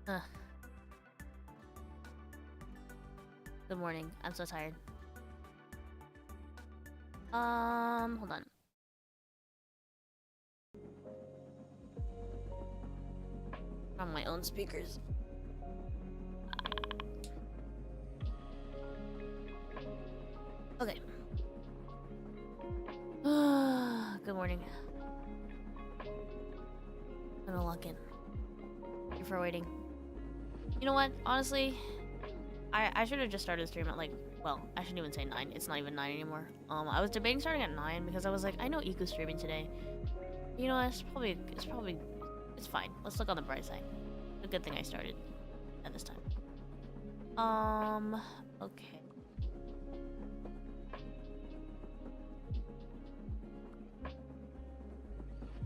Ugh. Good morning. I'm so tired. Hold on. On my own speakers. Okay. Good morning. I'm gonna log in. Thank you for waiting. You know what? Honestly, I should have just started the stream at like, well, I shouldn't even say 9. It's not even 9 anymore. I was debating starting at 9 because I was like, I know Iku's streaming today. You know what? It's fine. Let's look on the bright side. It's a good thing I started at this time. Okay.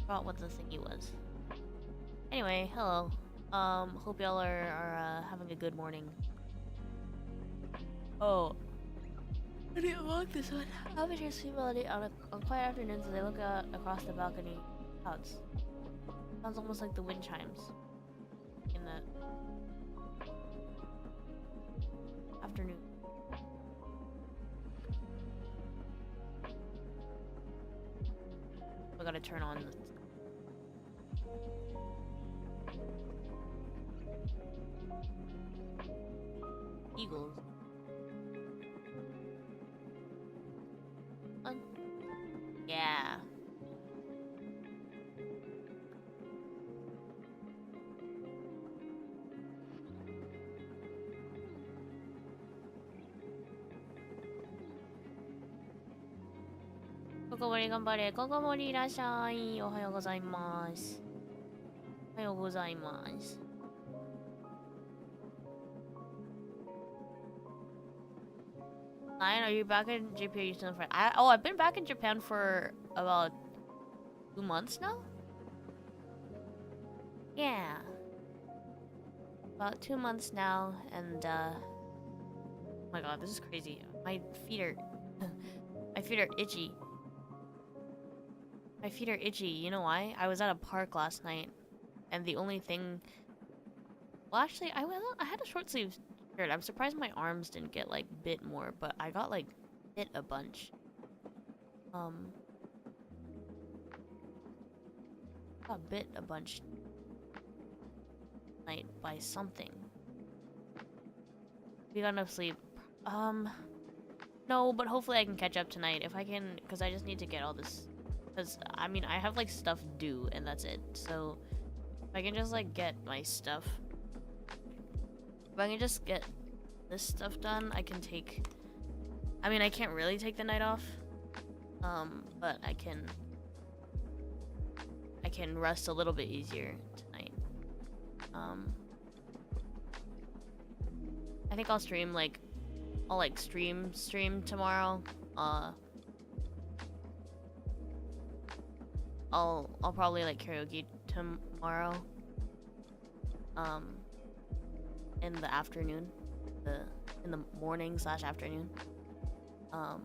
Forgot what the thingy was. Anyway, hello. Hope y'all are having a good morning. Oh. I didn't walk this one. Amateurs people on quiet afternoons as they look out across the balcony clouds. Sounds almost like the wind chimes in the afternoon. I gotta turn on the eagles. Yeah. Kokomori 頑張れ。Kokomori いらっしゃい。おはようございます。おはようございます。Lion, are you back in Japan? You still in France? I've been back in Japan for about 2 months now? Yeah. About 2 months now, and oh my god, this is crazy. My feet are my feet are itchy. My feet are itchy. You know why? I was at a park last night, and the only thing... Well, actually, I had a short sleeve shirt. I'm surprised my arms didn't get, like, bit more, but I got, like, bit a bunch. Got bit a bunch night by something. We got enough sleep. No, but hopefully I can catch up tonight if I can, because I just need to get all this. Because, I mean, I have, like, stuff due, and that's it. So, if I can just, like, get my stuff. If I can just get this stuff done, I can take... I mean, I can't really take the night off. But I can rest a little bit easier tonight. I think I'll stream, like... I'll, like, stream tomorrow. I'll probably, like, karaoke tomorrow. In the afternoon. In the morning / afternoon. Yeah.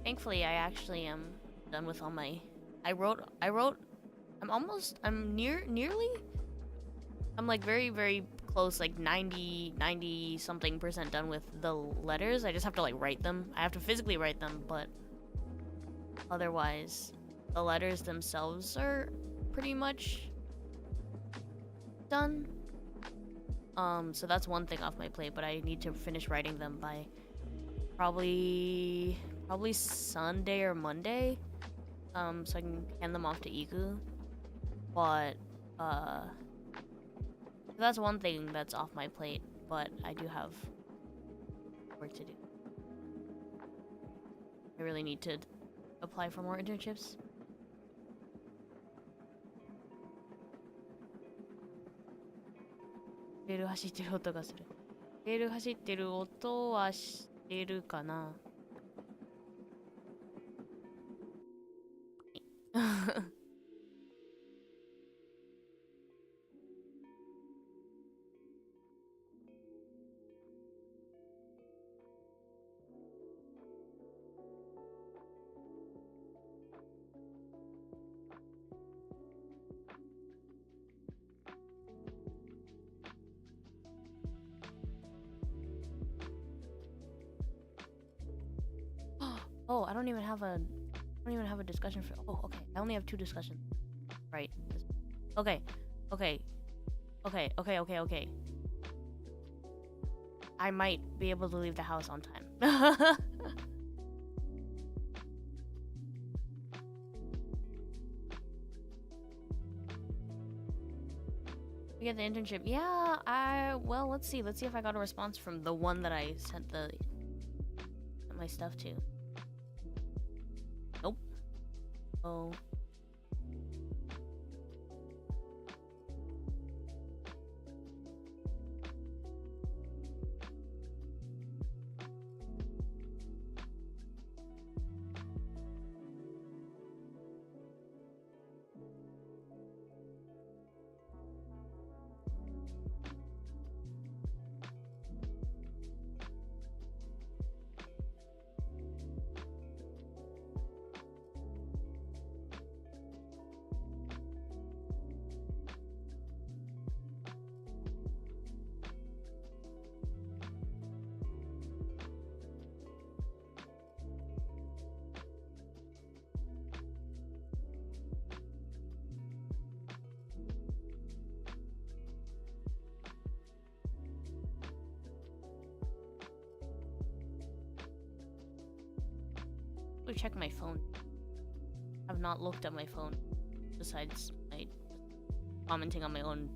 Thankfully, I actually am done with all my... I'm like very close, like 90 something % done with the letters. I just have to, like, write them. I have to physically write them, but otherwise the letters themselves are pretty much done. So that's one thing off my plate, but I need to finish writing them by probably Sunday or Monday. So I can hand them off to Iku. But that's one thing that's off my plate, but I do have work to do. I really need to apply for more internships. Rail 走ってる音がする。レール走ってる音はしてるかな Oh, I don't even have a discussion for. Oh, okay. I only have 2 discussions. Right. Okay. Okay. Okay. Okay. Okay. Okay. I might be able to leave the house on time. We get the internship. Yeah, well, let's see. Let's see if I got a response from the one that I sent my stuff to. Nope. Oh. Let me check my phone. I've not looked at my phone besides my commenting on my own.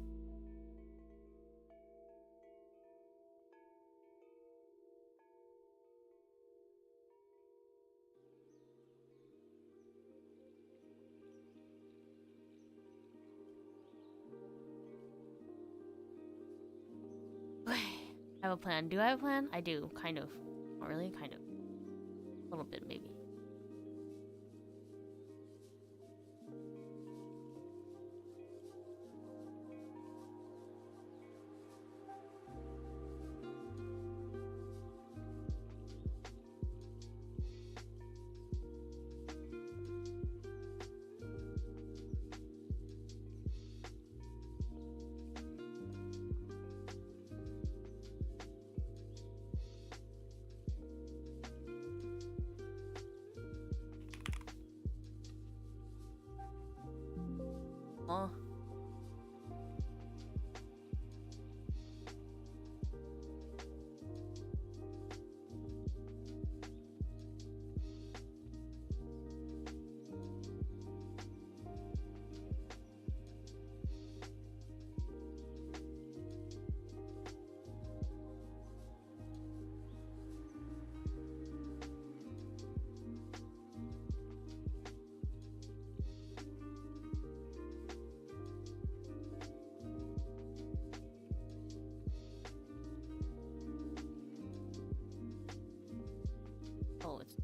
I have a plan. Do I have a plan? I do, kind of. Not really, kind of. A little bit, maybe. Oh. Oh, it's...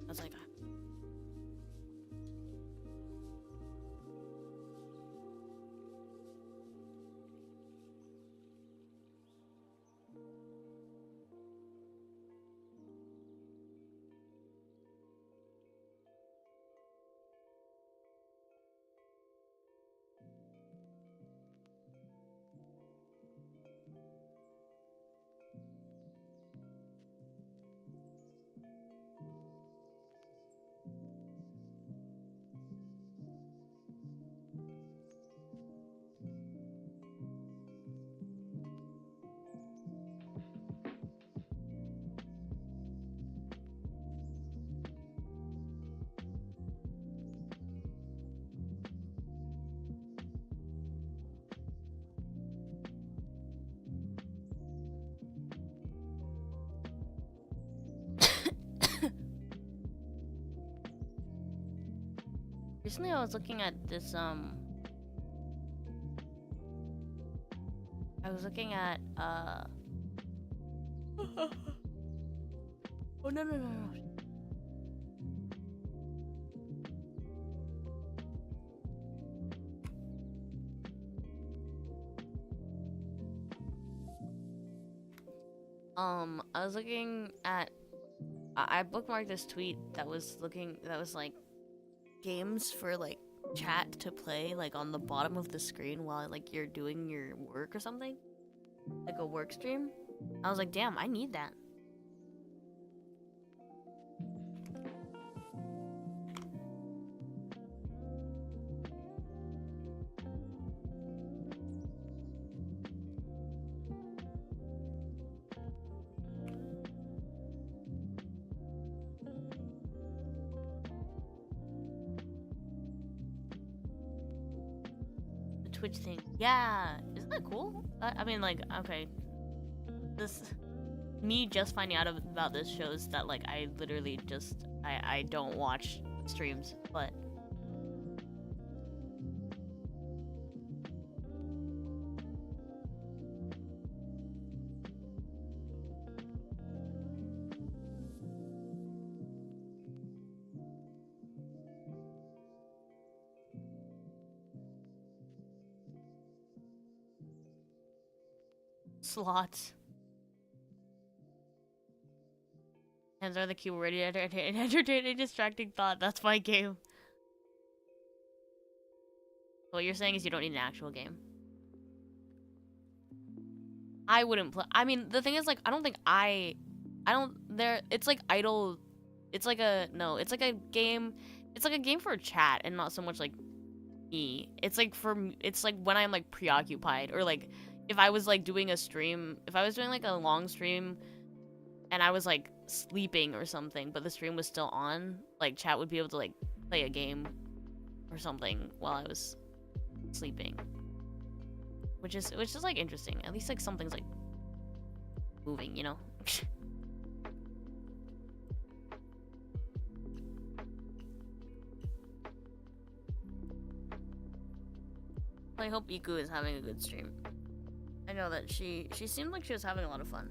I was like... Recently I was looking at this, I was looking at, oh, no, no, no, no. I was looking at, I bookmarked this tweet that was like, games for, like, chat to play, like, on the bottom of the screen while, like, you're doing your work or something. Like a work stream. I was like, damn, I need that. Twitch thing. Yeah, isn't that cool? I mean, like, okay, this me just finding out about this shows that like I literally just I don't watch streams, but slots. Hands are the keyword. Entertaining, distracting thought. That's my game. What you're saying is you don't need an actual game. I wouldn't play. I mean, the thing is, like, I don't think it's like idle. It's like a, no, it's like a game. It's like a game for a chat and not so much like me. It's like it's like when I'm like preoccupied or like if I was like doing a stream, if I was doing like a long stream and I was like sleeping or something, but the stream was still on, like chat would be able to like play a game or something while I was sleeping. Which is like interesting. At least like something's like moving, you know? I hope Iku is having a good stream. I know that she seemed like she was having a lot of fun.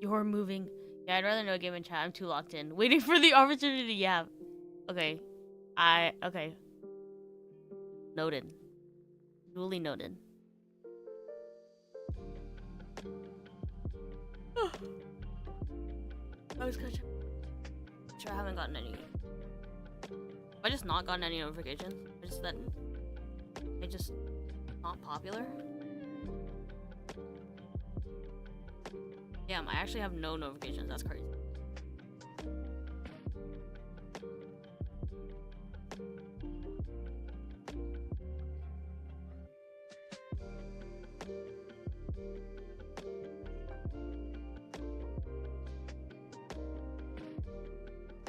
You're moving. Yeah, I'd rather no game in chat. I'm too locked in. Waiting for the opportunity. Yeah. Okay. Okay. Noted. Duly noted. I was gonna check. Sure, I haven't gotten any. Have I just not gotten any notifications? Just that they just not popular? Damn, I actually have no notifications. That's crazy.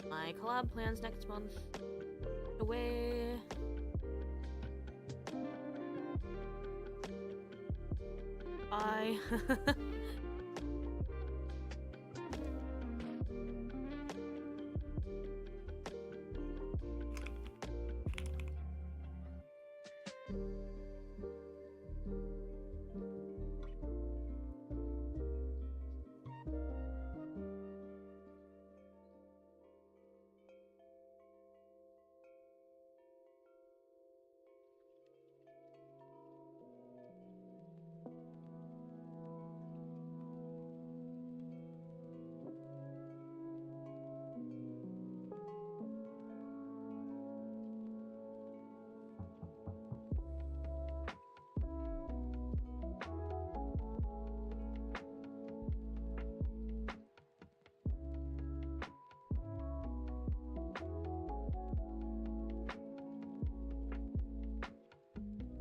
My collab plans next month. Away. Bye.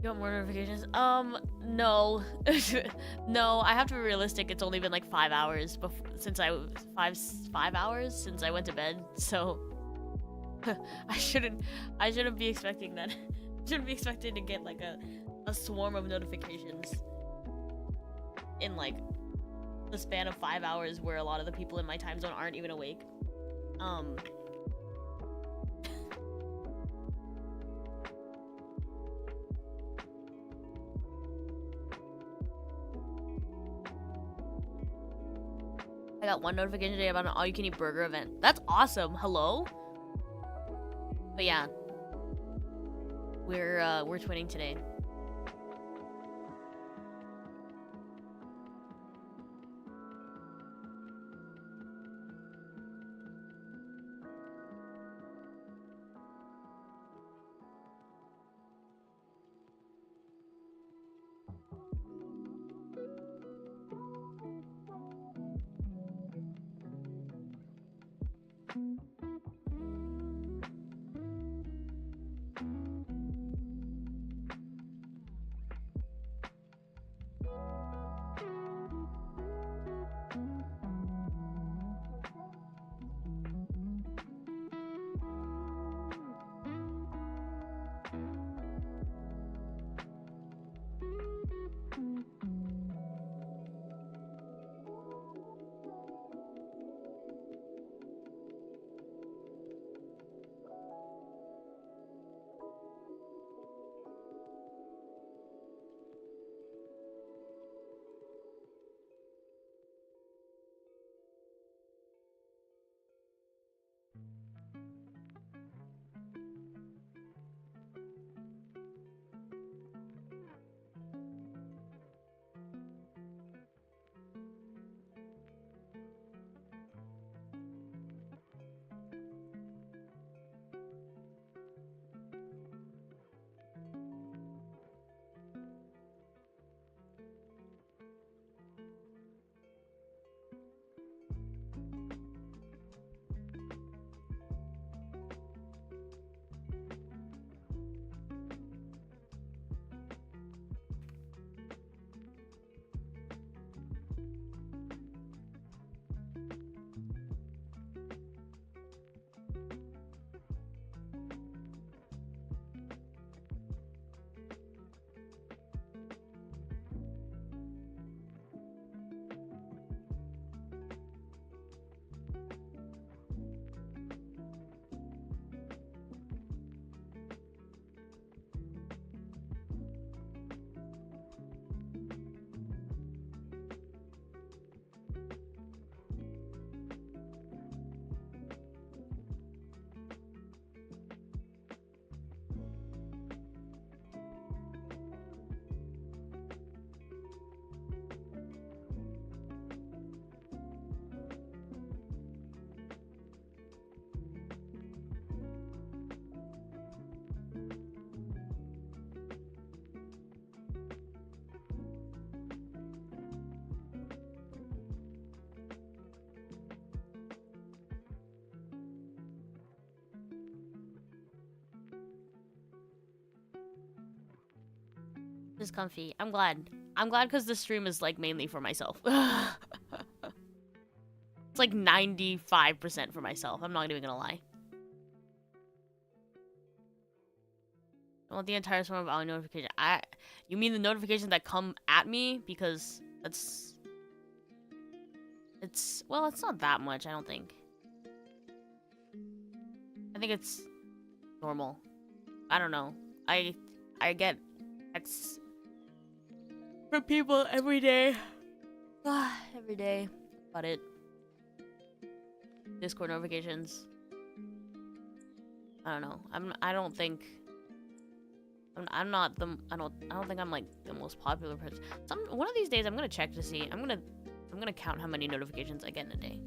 You want more notifications? No. No, I have to be realistic. It's only been like 5 hours since I was 5 hours since I went to bed. So I shouldn't be expecting that. Shouldn't be expecting to get like a swarm of notifications in like the span of 5 hours where a lot of the people in my time zone aren't even awake. I got one notification today about an all-you-can-eat burger event. That's awesome. Hello? But yeah, we're twinning today. is comfy. I'm glad. I'm glad because this stream is like mainly for myself. It's like 95% for myself. I'm not even gonna lie. I want the entire swarm of our notification. You mean the notifications that come at me? Because well, it's not that much, I don't think. I think it's normal. I don't know. I get texts from people every day. Every day. About it. Discord notifications. I don't know. I don't think I'm not the I don't think I'm like the most popular person. One of these days I'm gonna check to see. I'm gonna count how many notifications I get in a day.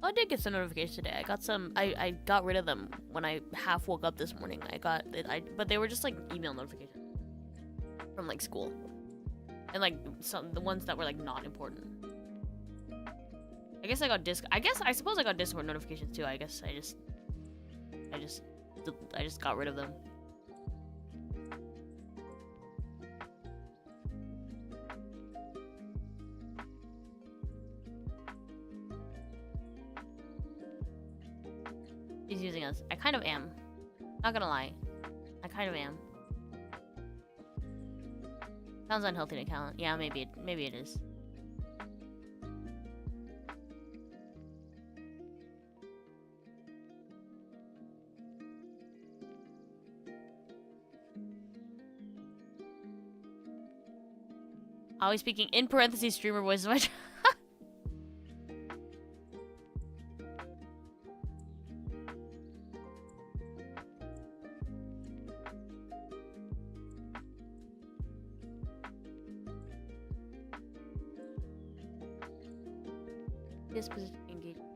Oh, I did get some notifications today. I got some. I got rid of them when I half woke up this morning. But they were just like email notifications from like school, and like the ones that were like not important. I suppose I got Discord notifications too. I guess I just got rid of them. He's using us. I kind of am. Not gonna lie. I kind of am. Sounds unhealthy to count. Yeah, maybe it is. Always speaking in parentheses streamer voice. Disposition engagement.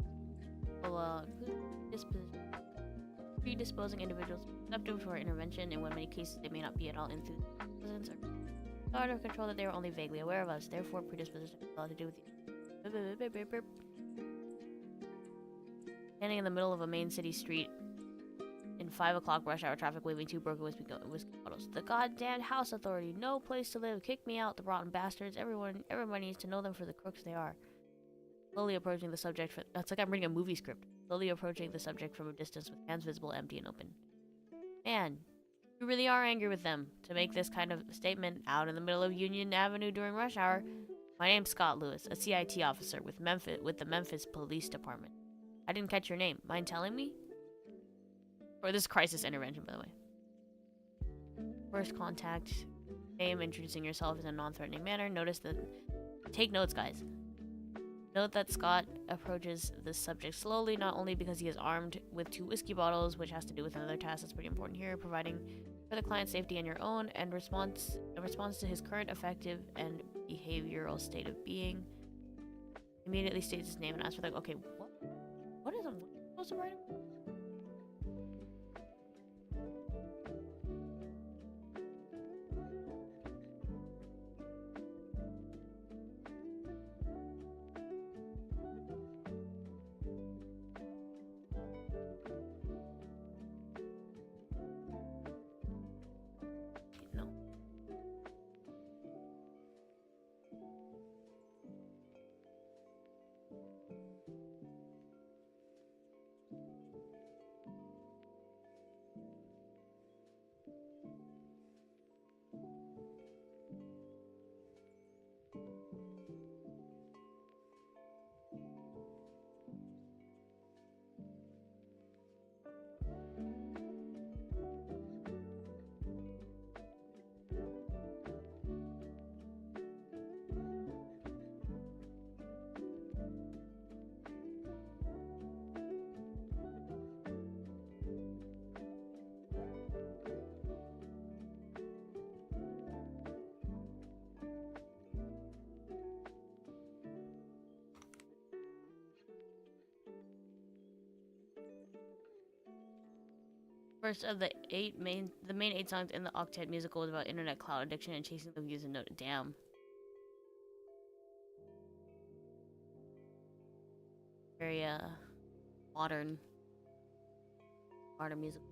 Predisposing individuals receptive for intervention, and in many cases they may not be at all enthusiastic or out of control, that they are only vaguely aware of us. Therefore, predisposition has a lot to do with you. Standing in the middle of a main city street in 5 o'clock rush hour traffic, waving 2 broken whiskey bottles. The goddamn house authority, no place to live. Kick me out, the rotten bastards. Everybody needs to know them for the crooks they are. Slowly approaching the subject. It's like I'm reading a movie script. Slowly approaching the subject from a distance with hands visible, empty, and open. Man, you really are angry with them to make this kind of statement out in the middle of Union Avenue during rush hour. My name's Scott Lewis, a CIT officer with the Memphis Police Department. I didn't catch your name. Mind telling me? Or this crisis intervention, by the way. First contact. Name, introducing yourself in a non-threatening manner. Take notes, guys. Note that Scott approaches the subject slowly, not only because he is armed with 2 whiskey bottles, which has to do with another task that's pretty important here, providing for the client's safety and your own, and response to his current affective and behavioral state of being. Immediately states his name and asks for okay, what is it? What am I supposed to write? First of the main 8 songs in the Octet musical was about internet cloud addiction and chasing the views and note. Damn. Very modern music.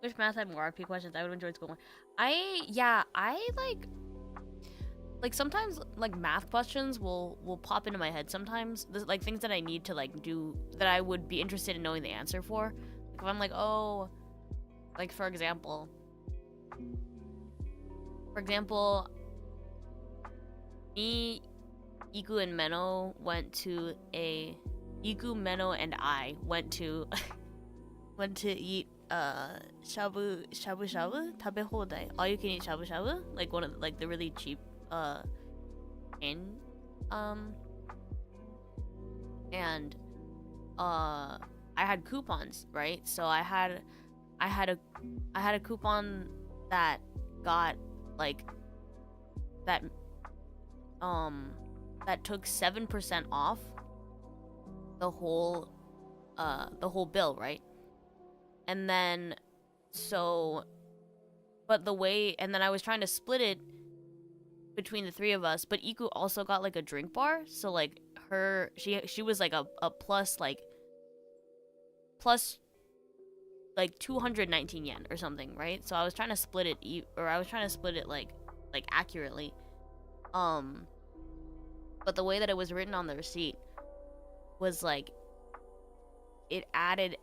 Wish math had more RP questions. I would enjoy school more. I like sometimes like math questions will pop into my head sometimes. Like things that I need to like do that I would be interested in knowing the answer for. Like if I'm like, oh, like for example, me, Iku and Meno went to a Iku, Meno, and I went to went to eat shabu tabe hodai, all you can eat shabu shabu, like one of like the really cheap chain, and I had coupons, right? So I had a coupon that got like that that took 7% off the whole bill, right? And then but the way, and then I was trying to split it between the three of us, but Iku also got like a drink bar, so like she was like a plus 219 yen or something, right? So I was trying to split it like accurately. But the way that it was written on the receipt was like it added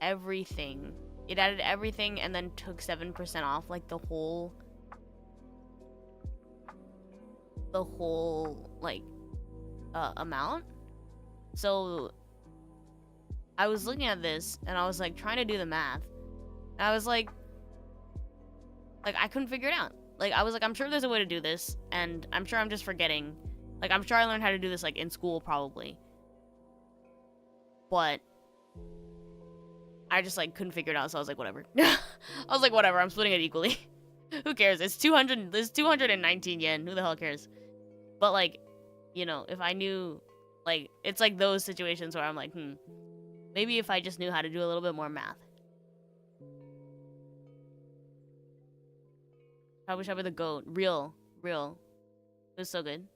everything and then took 7% off like the whole like amount. So I was looking at this and I was like trying to do the math, and I was like I couldn't figure it out. Like I was like, I'm sure there's a way to do this, and I'm sure I'm just forgetting. Like I'm sure I learned how to do this like in school probably, but I just like couldn't figure it out. So I was like, whatever. I was like, whatever, I'm splitting it equally. Who cares? It's 219 yen. Who the hell cares? But like, you know, if I knew, like, it's like those situations where I'm like, maybe if I just knew how to do a little bit more math. Shabu Shabu the goat. Real. It was so good.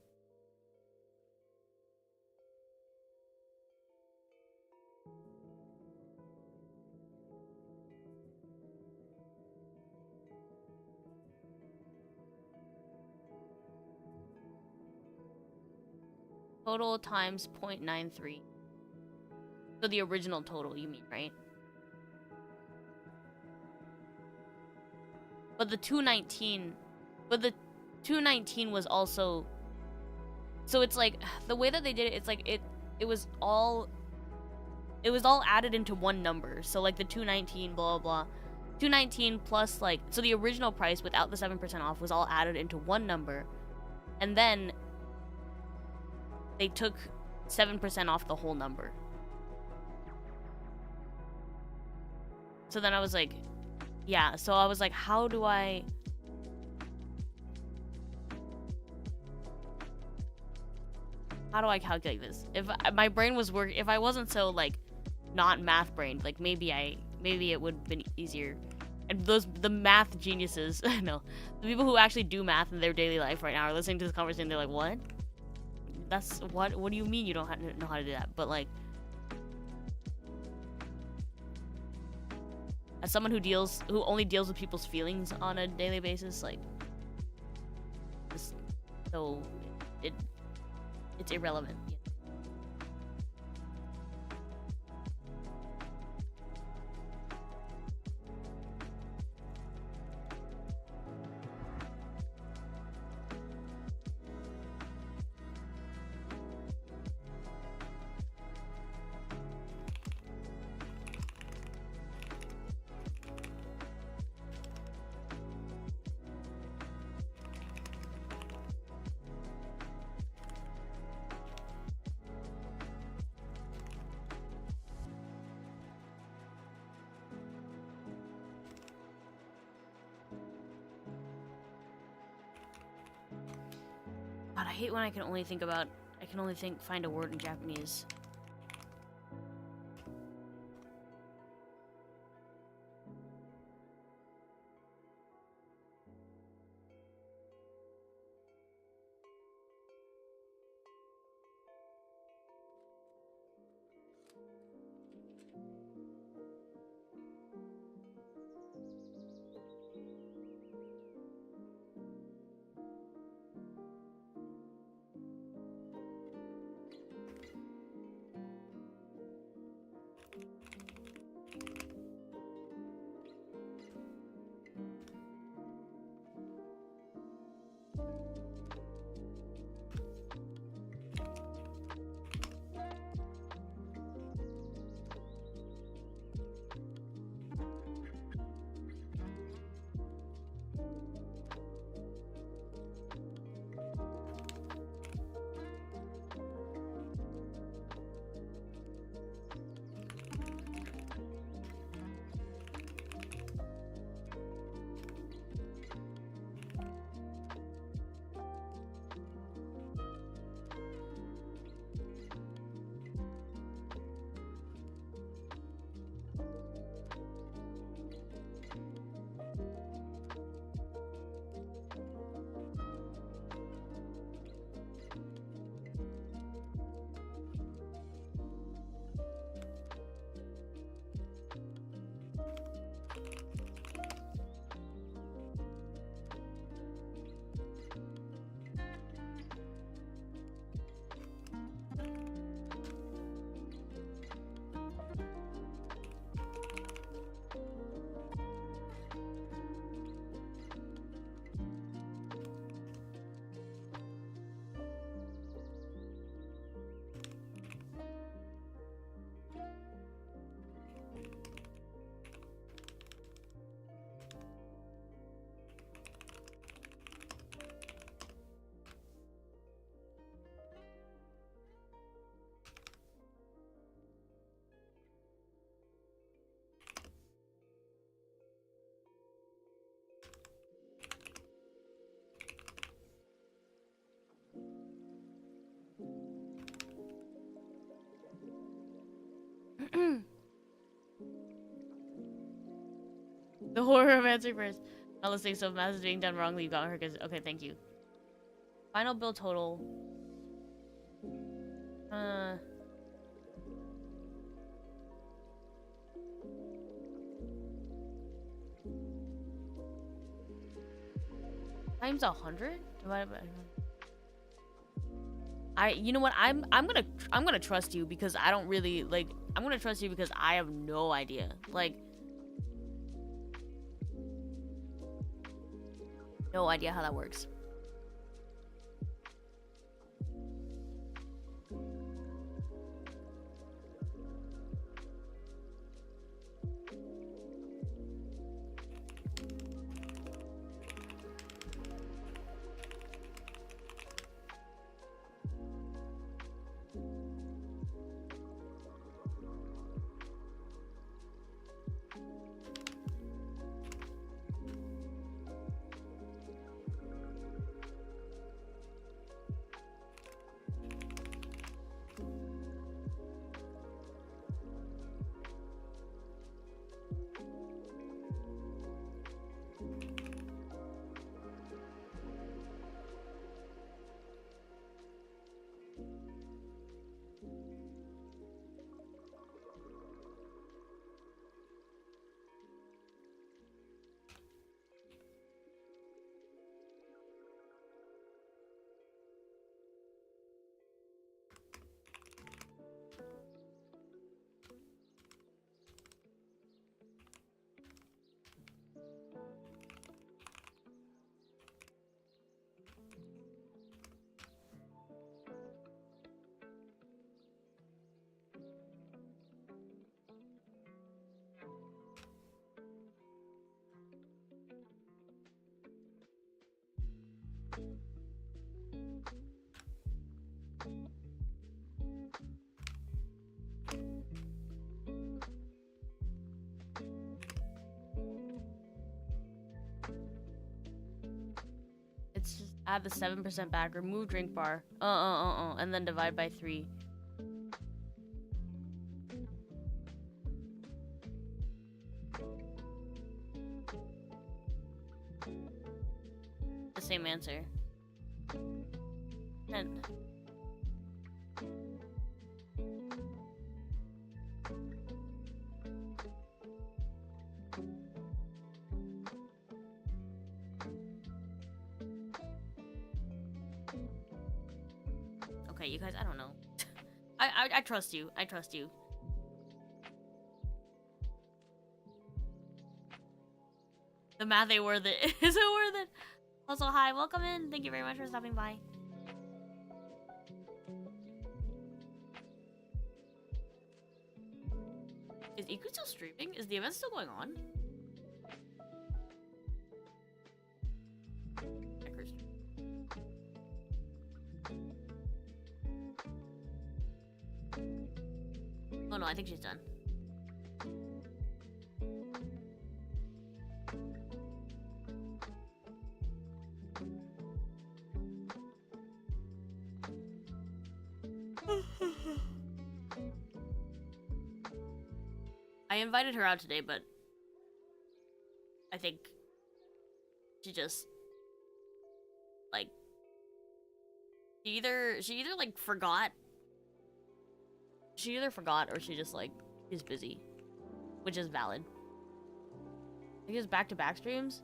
Total times 0.93. So the original total, you mean, right? But the 219 was also, so it's like the way that they did it, it's like it was all added into one number. So like the 219 blah blah blah, 219 plus like, so the original price without the 7% off was all added into one number, and then they took 7% off the whole number. So then I was like, yeah, so I was like, how do I calculate this? If my brain was working, if I wasn't so like not math brained, like maybe it would have been easier. And the math geniuses, no, the people who actually do math in their daily life right now are listening to this conversation. They're like, what? That's what do you mean you don't know how to do that? But like, as someone who only deals with people's feelings on a daily basis, like, so it's irrelevant. God, I hate when I can only find a word in Japanese. The horror of answering first. Not listening, so if math is being done wrongly, you got her. Okay, thank you. Final bill total. Times 100 divided by. You know what? I'm gonna trust you because I don't really like. I'm gonna trust you because I have no idea. Like, no idea how that works. It's just add the 7% back, remove drink bar, and then divide by 3. The same answer. And okay, you guys, I don't know. I trust you. I trust you. The math ain't worth it. Is it worth it? Also, hi, welcome in. Thank you very much for stopping by. Is Iku still streaming? Is the event still going on? Oh no, I think she's done. I invited her out today, but I think she just like she either like forgot. She either forgot or she just like is busy, which is valid. I think it's back-to-back streams.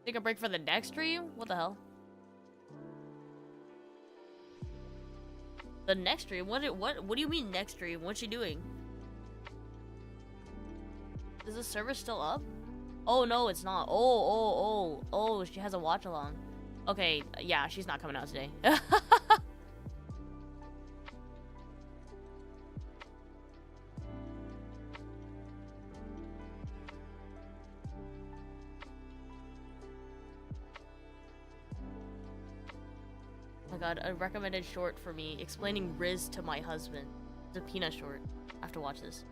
Take a break for the next stream? What the hell? The next stream? What do you mean next stream? What's she doing? Is the server still up? Oh no, it's not. Oh, she has a watch along. Okay, yeah, she's not coming out today. Oh my god, a recommended short for me explaining Riz to my husband. It's a peanut short. I have to watch this.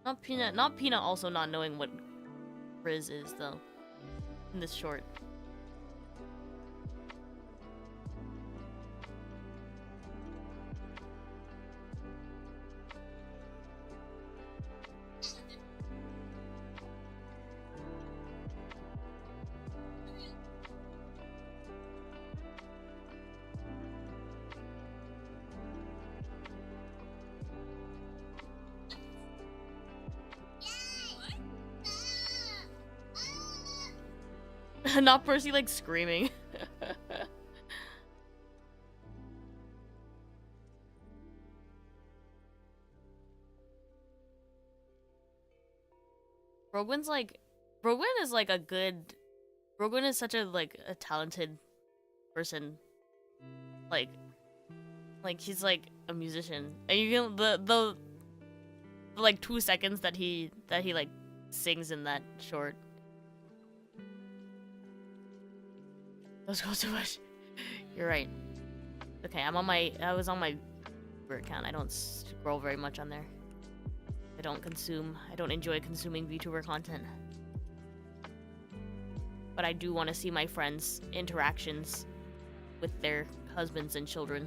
Not Peanut also not knowing what Riz is, though. In this short. Not Percy, like, screaming. Brogwyn's like... Brogwyn is like a good... Brogwyn is such a, like, a talented person. Like, he's like a musician. And you can... The like 2 seconds that he like sings in that short. Let's go too much. You're right. Okay, I was on my Uber account. I don't scroll very much on there. I don't enjoy consuming VTuber content. But I do want to see my friends' interactions with their husbands and children.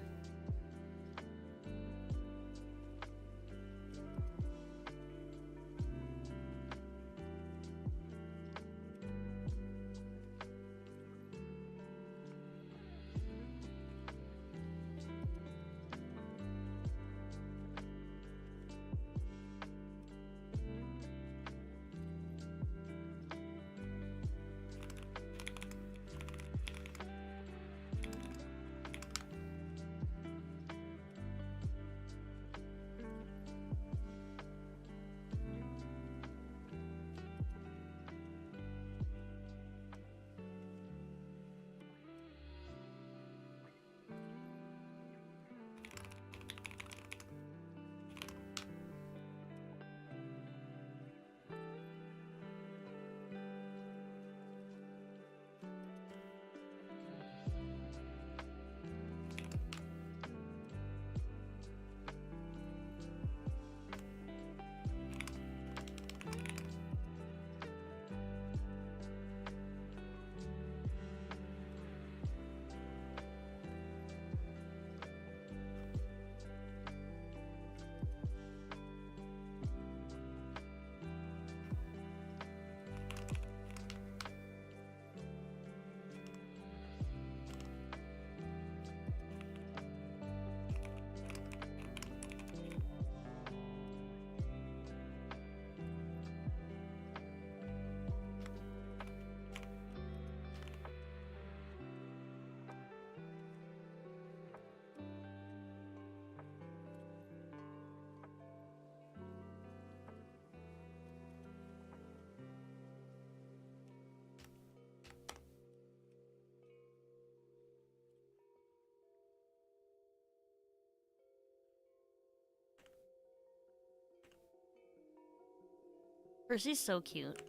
Percy's so cute.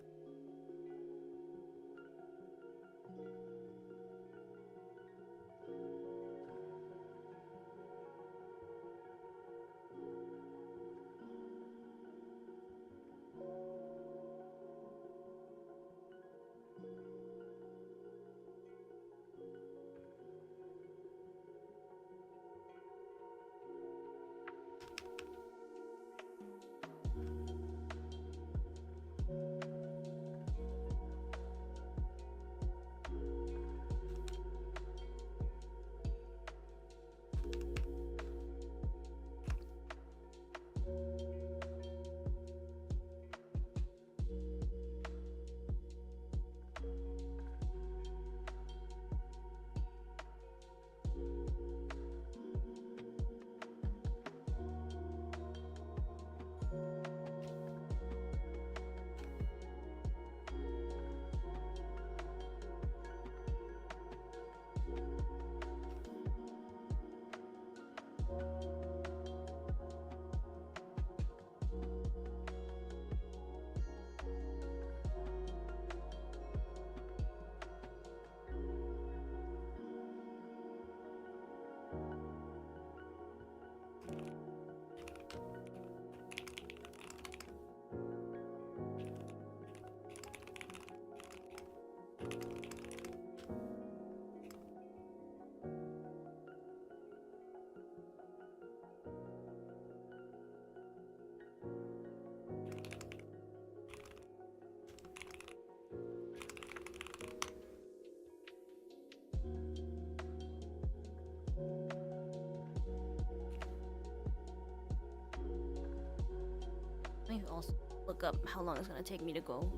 me also look up how long it's gonna take me to go.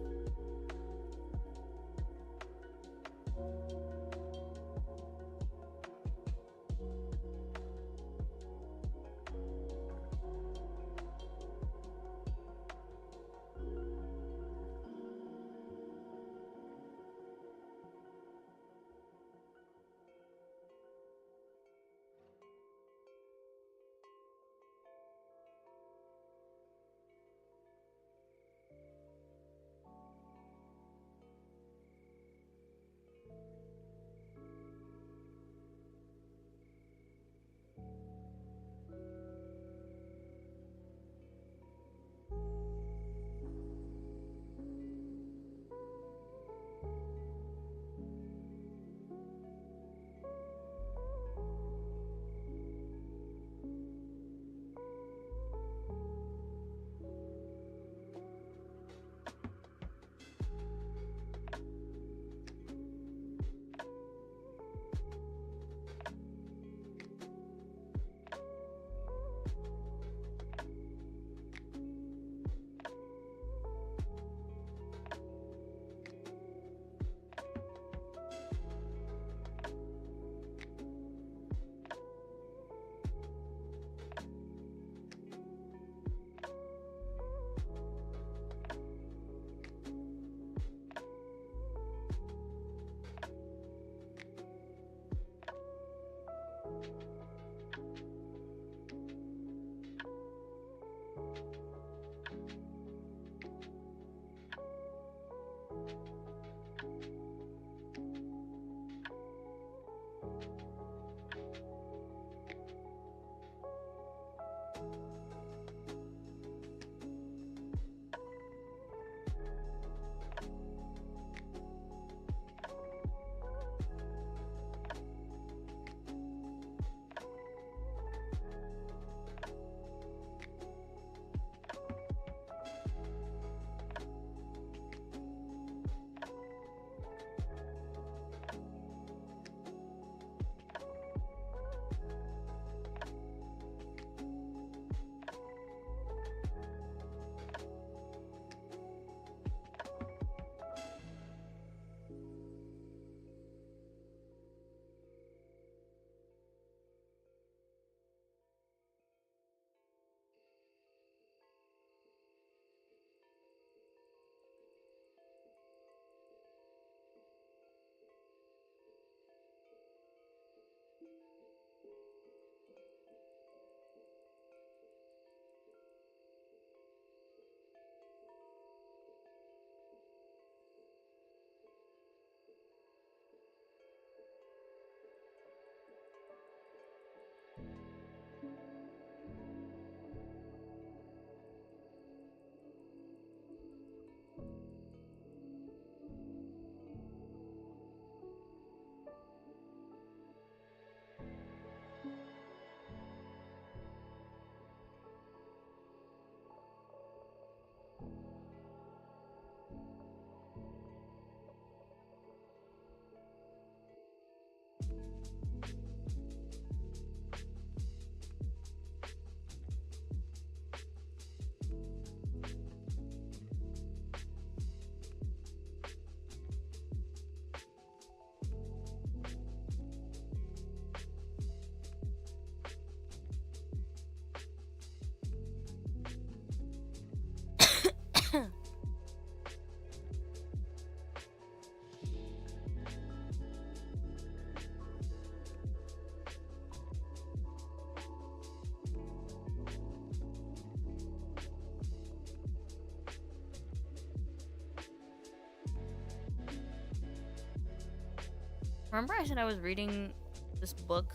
Remember I said I was reading this book?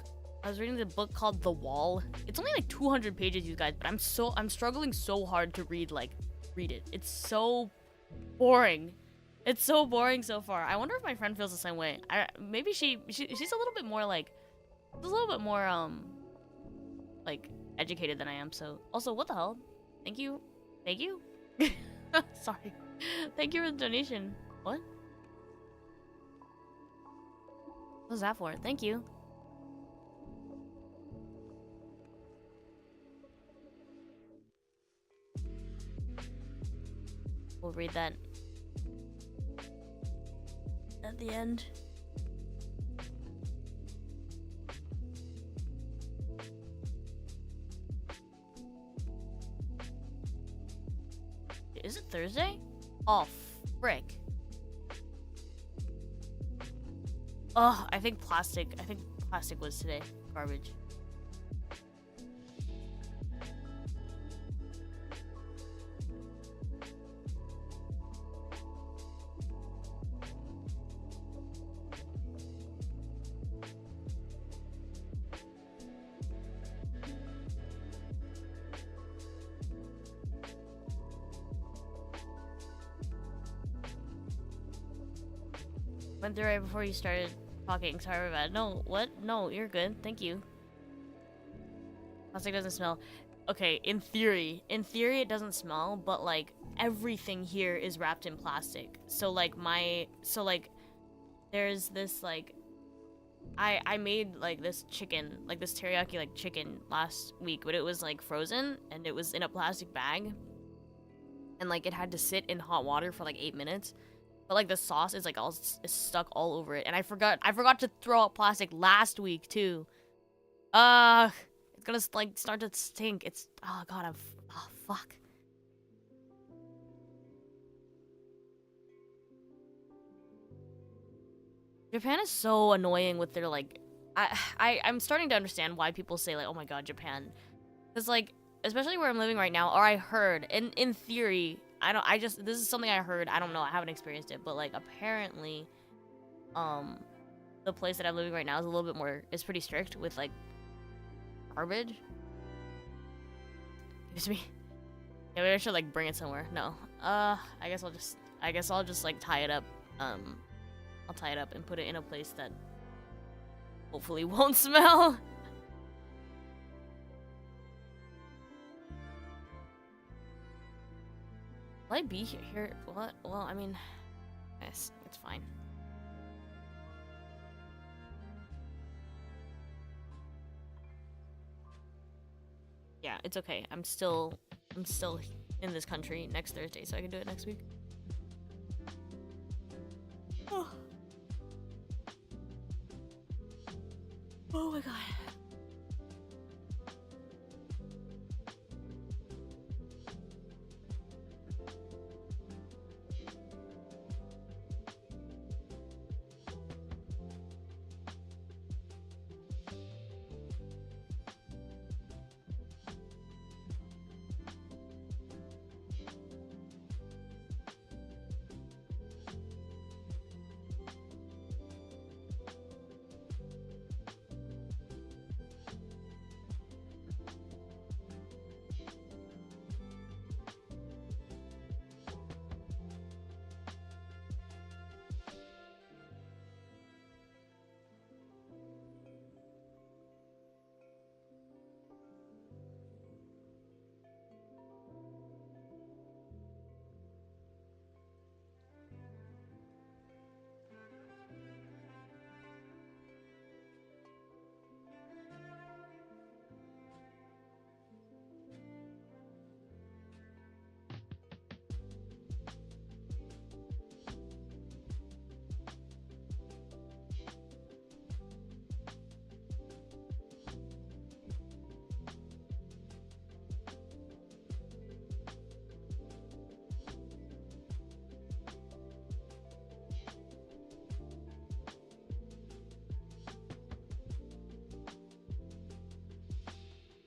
I was reading the book called The Wall. It's only like 200 pages, you guys, but I'm struggling so hard to read it. It's so boring. It's so boring so far. I wonder if my friend feels the same way. Maybe she's a little bit more like like educated than I am. So also, what the hell? Thank you. Sorry. Thank you for the donation. What? What's that for? Thank you. We'll read that at the end. Is it Thursday? Oh, frick. Oh, I think plastic was today. Garbage. Went through right before you started talking. Sorry about that. No, what? No, you're good. Thank you. Plastic doesn't smell. Okay, in theory it doesn't smell, but like everything here is wrapped in plastic. So like there's this like I made like this chicken, like this teriyaki like chicken last week, but it was like frozen and it was in a plastic bag. And like it had to sit in hot water for like 8 minutes. But like the sauce is like all is stuck all over it, and I forgot to throw out plastic last week too. It's gonna like start to stink. It's oh god, oh fuck. Japan is so annoying with their like, I'm starting to understand why people say like, oh my god, Japan, because like especially where I'm living right now, or I heard in theory. This is something I heard. I don't know. I haven't experienced it, but like apparently, the place that I'm living right now is a little bit more. Is pretty strict with like garbage. Excuse me. Yeah, maybe I should like bring it somewhere. No. I guess I'll just like tie it up. I'll tie it up and put it in a place that hopefully won't smell. Will I be here? What? Well, I mean, yes, it's fine. Yeah, it's okay. I'm still in this country next Thursday, so I can do it next week. Oh, oh my god.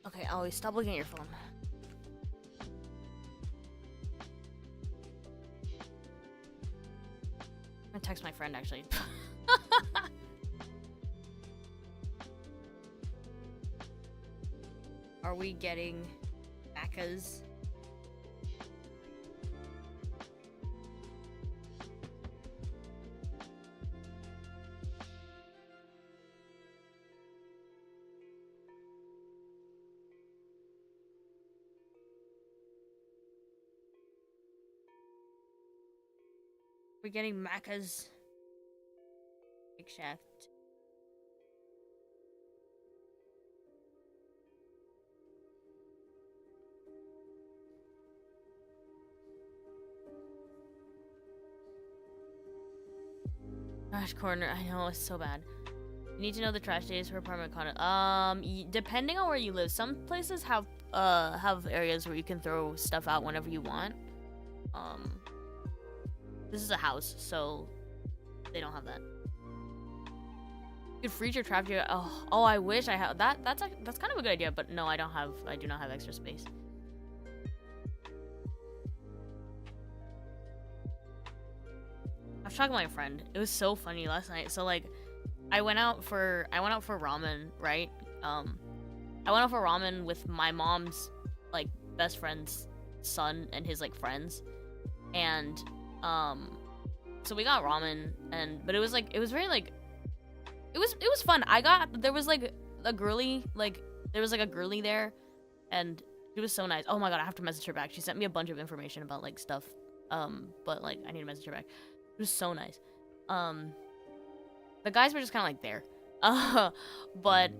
Okay, Ollie, stop looking at your phone. I'm gonna text my friend, actually. Are we getting macas? We're getting macas. Big Shaft. Trash corner. I know, it's so bad. You need to know the trash days for apartment condo. Depending on where you live, some places have areas where you can throw stuff out whenever you want. This is a house, so they don't have that. You could freeze your trash. Oh, I wish I had that. That's kind of a good idea, but no, I do not have extra space. I was talking to my friend. It was so funny last night. So like, I went out for ramen, right? I went out for ramen with my mom's like best friend's son and his like friends, and so we got ramen, but it was very like, it was fun. There was like a girly there, and she was so nice. Oh my god, I have to message her back. She sent me a bunch of information about like stuff, but like I need to message her back. It was so nice. The guys were just kind of like there, but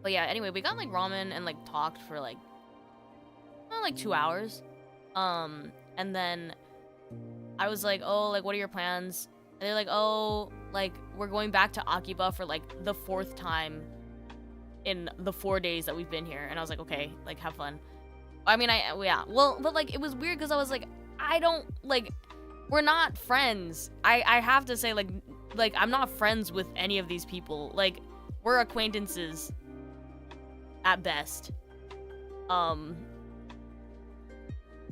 yeah. Anyway, we got like ramen and like talked for like 2 hours, and then I was like, oh, like what are your plans? And they're like, oh, like we're going back to Akiba for like the 4th time in the 4 days that we've been here. And I was like, okay, like have fun. I mean, yeah, well, but like it was weird because I was like, I don't like, we're not friends. I have to say, like I'm not friends with any of these people. Like, we're acquaintances at best.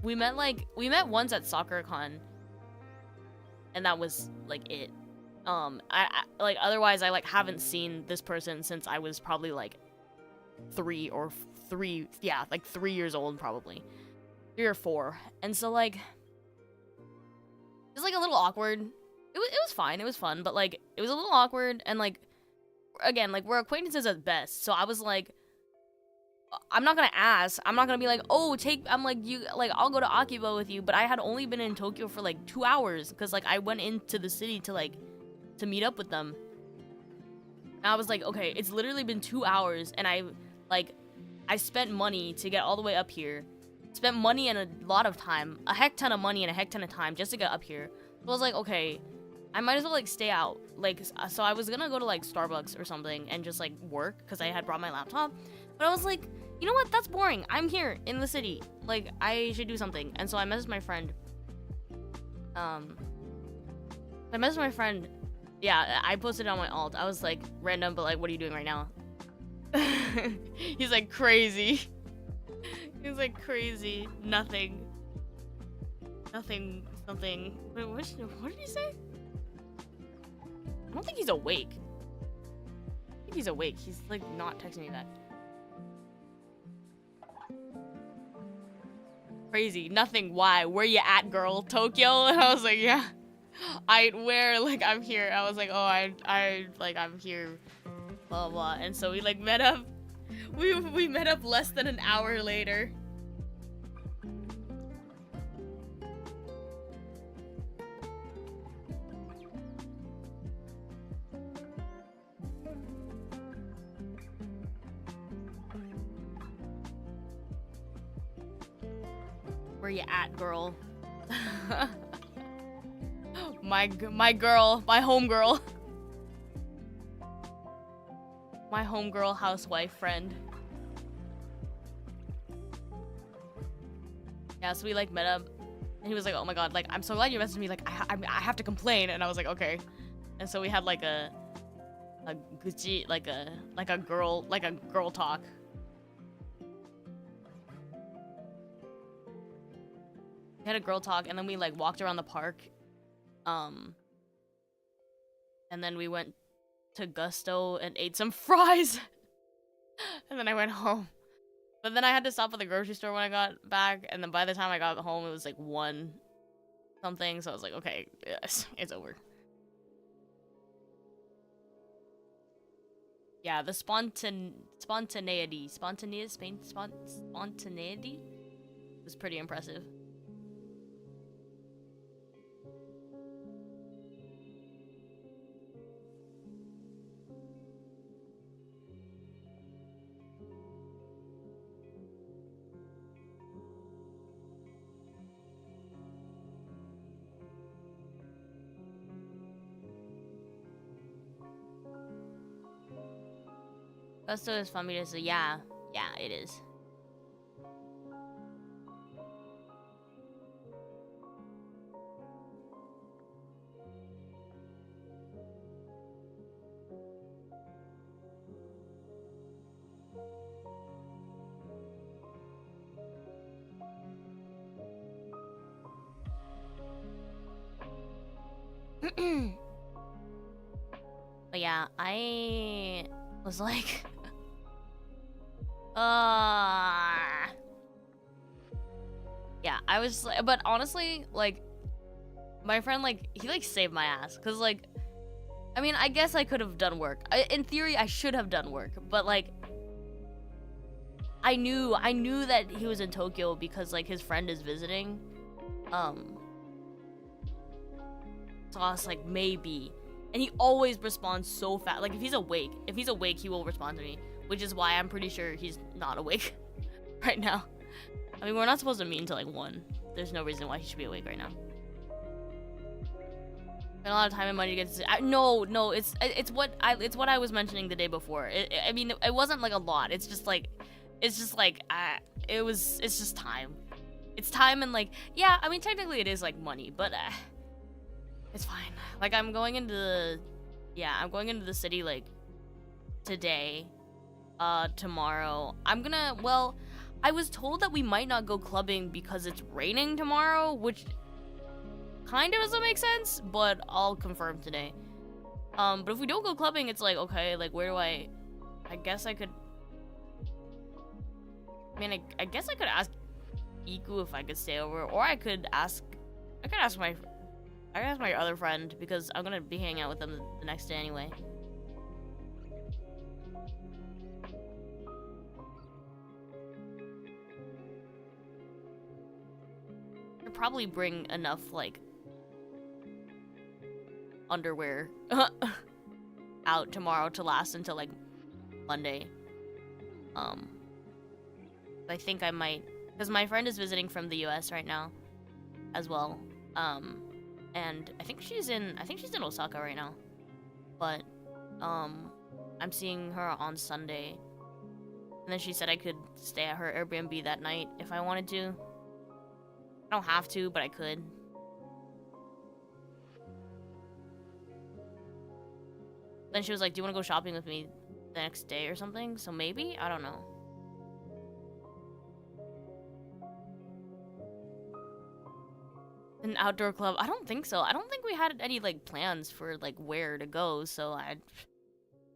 We met once at SoccerCon, and that was like it. I like, otherwise I like haven't seen this person since I was probably like 3 years old, probably 3 or 4. And so like, it's like a little awkward. It was fine. It was fun, but like it was a little awkward, and like again, like we're acquaintances at best. So I was like, I'm not gonna ask. I'm not gonna be like, oh, I'm like, you like, I'll go to Akiba with you. But I had only been in Tokyo for like 2 hours because like I went into the city to meet up with them. And I was like, okay, it's literally been 2 hours, and I spent money to get all the way up here. Spent money and a lot of time, a heck ton of money and a heck ton of time just to get up here. So I was like, okay, I might as well like stay out. Like, so I was gonna go to like Starbucks or something and just like work because I had brought my laptop. But I was like, you know what? That's boring. I'm here in the city. Like, I should do something. And so I messaged my friend. Yeah, I posted it on my alt. I was like, random, but like, what are you doing right now? He's like, crazy. He's like, crazy. Nothing. Something. Wait, what did he say? I don't think he's awake. I think he's awake. He's like not texting me back. Crazy. Nothing. Why? Where you at, girl? Tokyo? And I was like, yeah. Where? Like, I'm here. I was like, oh, I'm here. Blah, blah. And so we like met up. We met up less than an hour later. Where you at, girl? my girl, my homegirl. My homegirl housewife friend. Yeah, so we like met up, and he was like, oh my god, like, I'm so glad you messaged me, like, I have to complain. And I was like, okay. And so we had like a gucci, like a girl talk. We had a girl talk, and then we like walked around the park, and then we went to Gusto and ate some fries. And then I went home. But then I had to stop at the grocery store when I got back, and then by the time I got home it was like 1 something, so I was like, okay, yes, it's over. Yeah, the spontaneity was pretty impressive. Gusto is familiar, so yeah, it is. But yeah, I was like, yeah, I was like, but honestly, like, my friend, like, he like saved my ass, cause like, I mean, I guess I could have done work. In theory, I should have done work, but like, I knew that he was in Tokyo because like his friend is visiting, so I was like, maybe. And he always responds so fast. Like, if he's awake, he will respond to me. Which is why I'm pretty sure he's not awake right now. I mean, we're not supposed to meet until, like, 1. There's no reason why he should be awake right now. Spend a lot of time and money to get to... No, it's what I was mentioning the day before. I mean, it wasn't, like, a lot. It's just, like... it's just time. It's time and, like... Yeah, I mean, technically it is, like, money, but... it's fine. Like, I'm going into the city, like, today, tomorrow. Well, I was told that we might not go clubbing because it's raining tomorrow, which kind of doesn't make sense, but I'll confirm today. But if we don't go clubbing, it's like, okay, like, where do I guess I could... I mean, I guess I could ask Iku if I could stay over, or I could ask my other friend, because I'm gonna be hanging out with them the next day anyway. Could probably bring enough, like, underwear out tomorrow to last until, like, Monday. I think I might, because my friend is visiting from the US right now as well. And I think she's in Osaka right now. But I'm seeing her on Sunday. And then she said I could stay at her Airbnb that night if I wanted to. I don't have to, but I could. Then she was like, "Do you want to go shopping with me the next day or something?" So maybe? I don't know. An outdoor club? I don't think so. I don't think we had any, like, plans for, like, where to go, so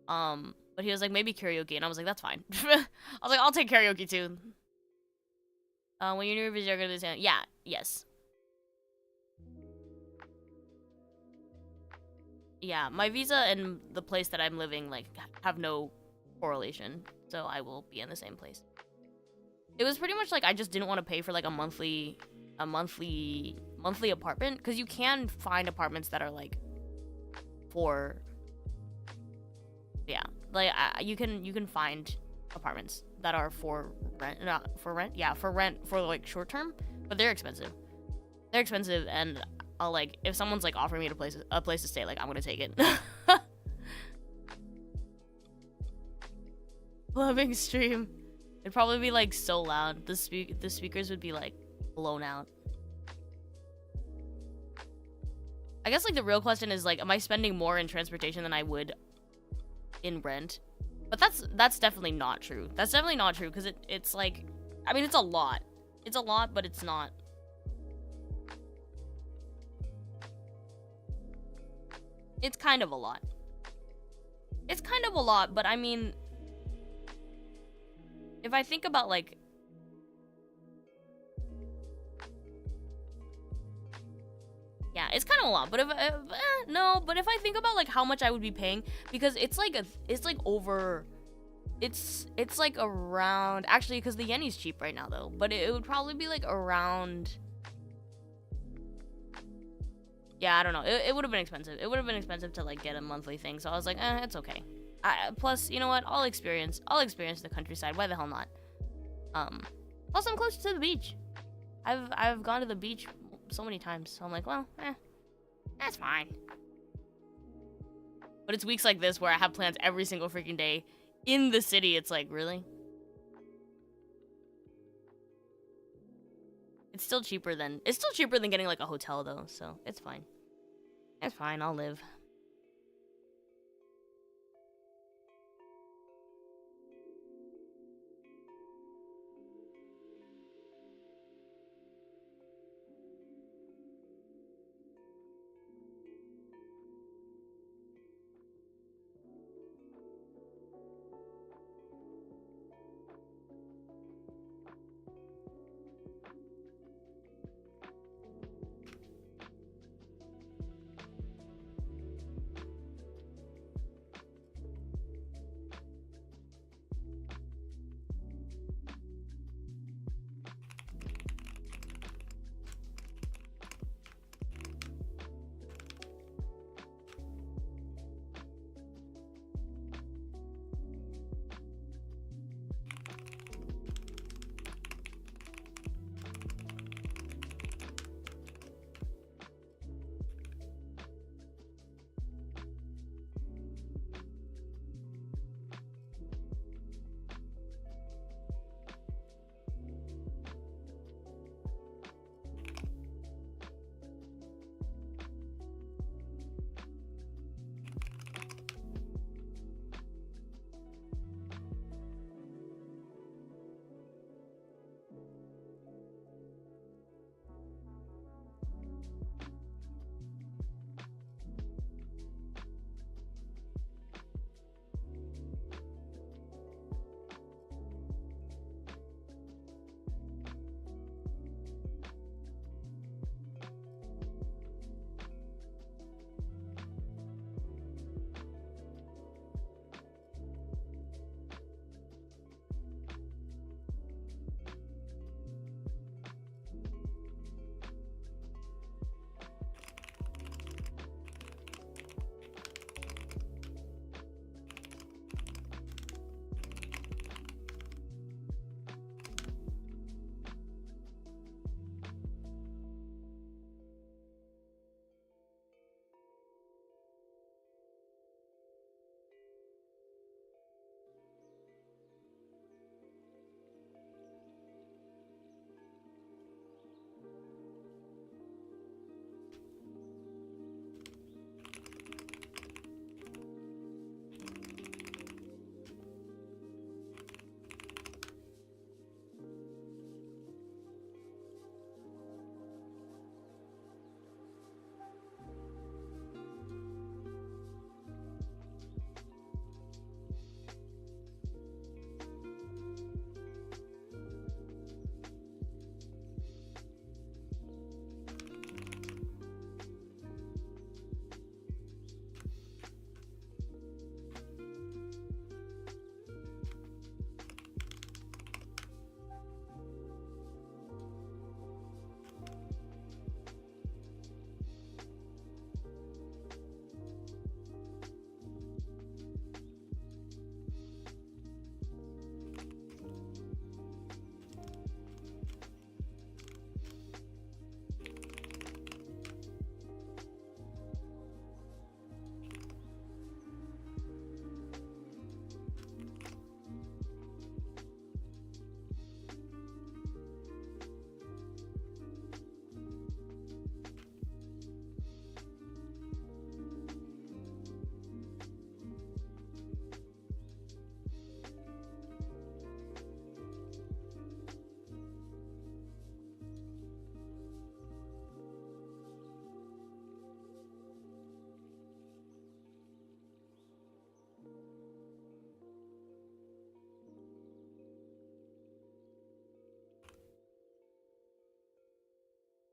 but he was like, maybe karaoke, and I was like, that's fine. I was like, I'll take karaoke too. When you're new visit, you're gonna say, yeah, yes. Yeah, my visa and the place that I'm living, like, have no correlation, so I will be in the same place. It was pretty much like I just didn't want to pay for, like, a monthly apartment, because you can find apartments that are like for, yeah, like you can find apartments that are for rent, not for rent, yeah, for rent for like short term, but they're expensive, and I'll, like, if someone's like offering me a place to stay, like, I'm gonna take it. Loving stream, it'd probably be like so loud, the speakers would be like blown out. I guess, like, the real question is, like, am I spending more in transportation than I would in rent? But that's definitely not true. That's definitely not true, because it's like, I mean, it's a lot. It's a lot, but it's not. It's kind of a lot. It's kind of a lot, but I mean, if I think about, like, yeah, it's kind of a lot, but if I think about, like, how much I would be paying, because it's like around, actually, because the yen's cheap right now though, but it would probably be like around, yeah, I don't know, it would have been expensive. It would have been expensive to, like, get a monthly thing, so I was like, it's okay. Plus, you know what, I'll experience the countryside, why the hell not? Plus I'm close to the beach. I've gone to the beach so many times, so I'm like, well, that's fine. But it's weeks like this where I have plans every single freaking day, in the city, it's like, really? It's still cheaper than getting like a hotel though, so it's fine. It's fine, I'll live.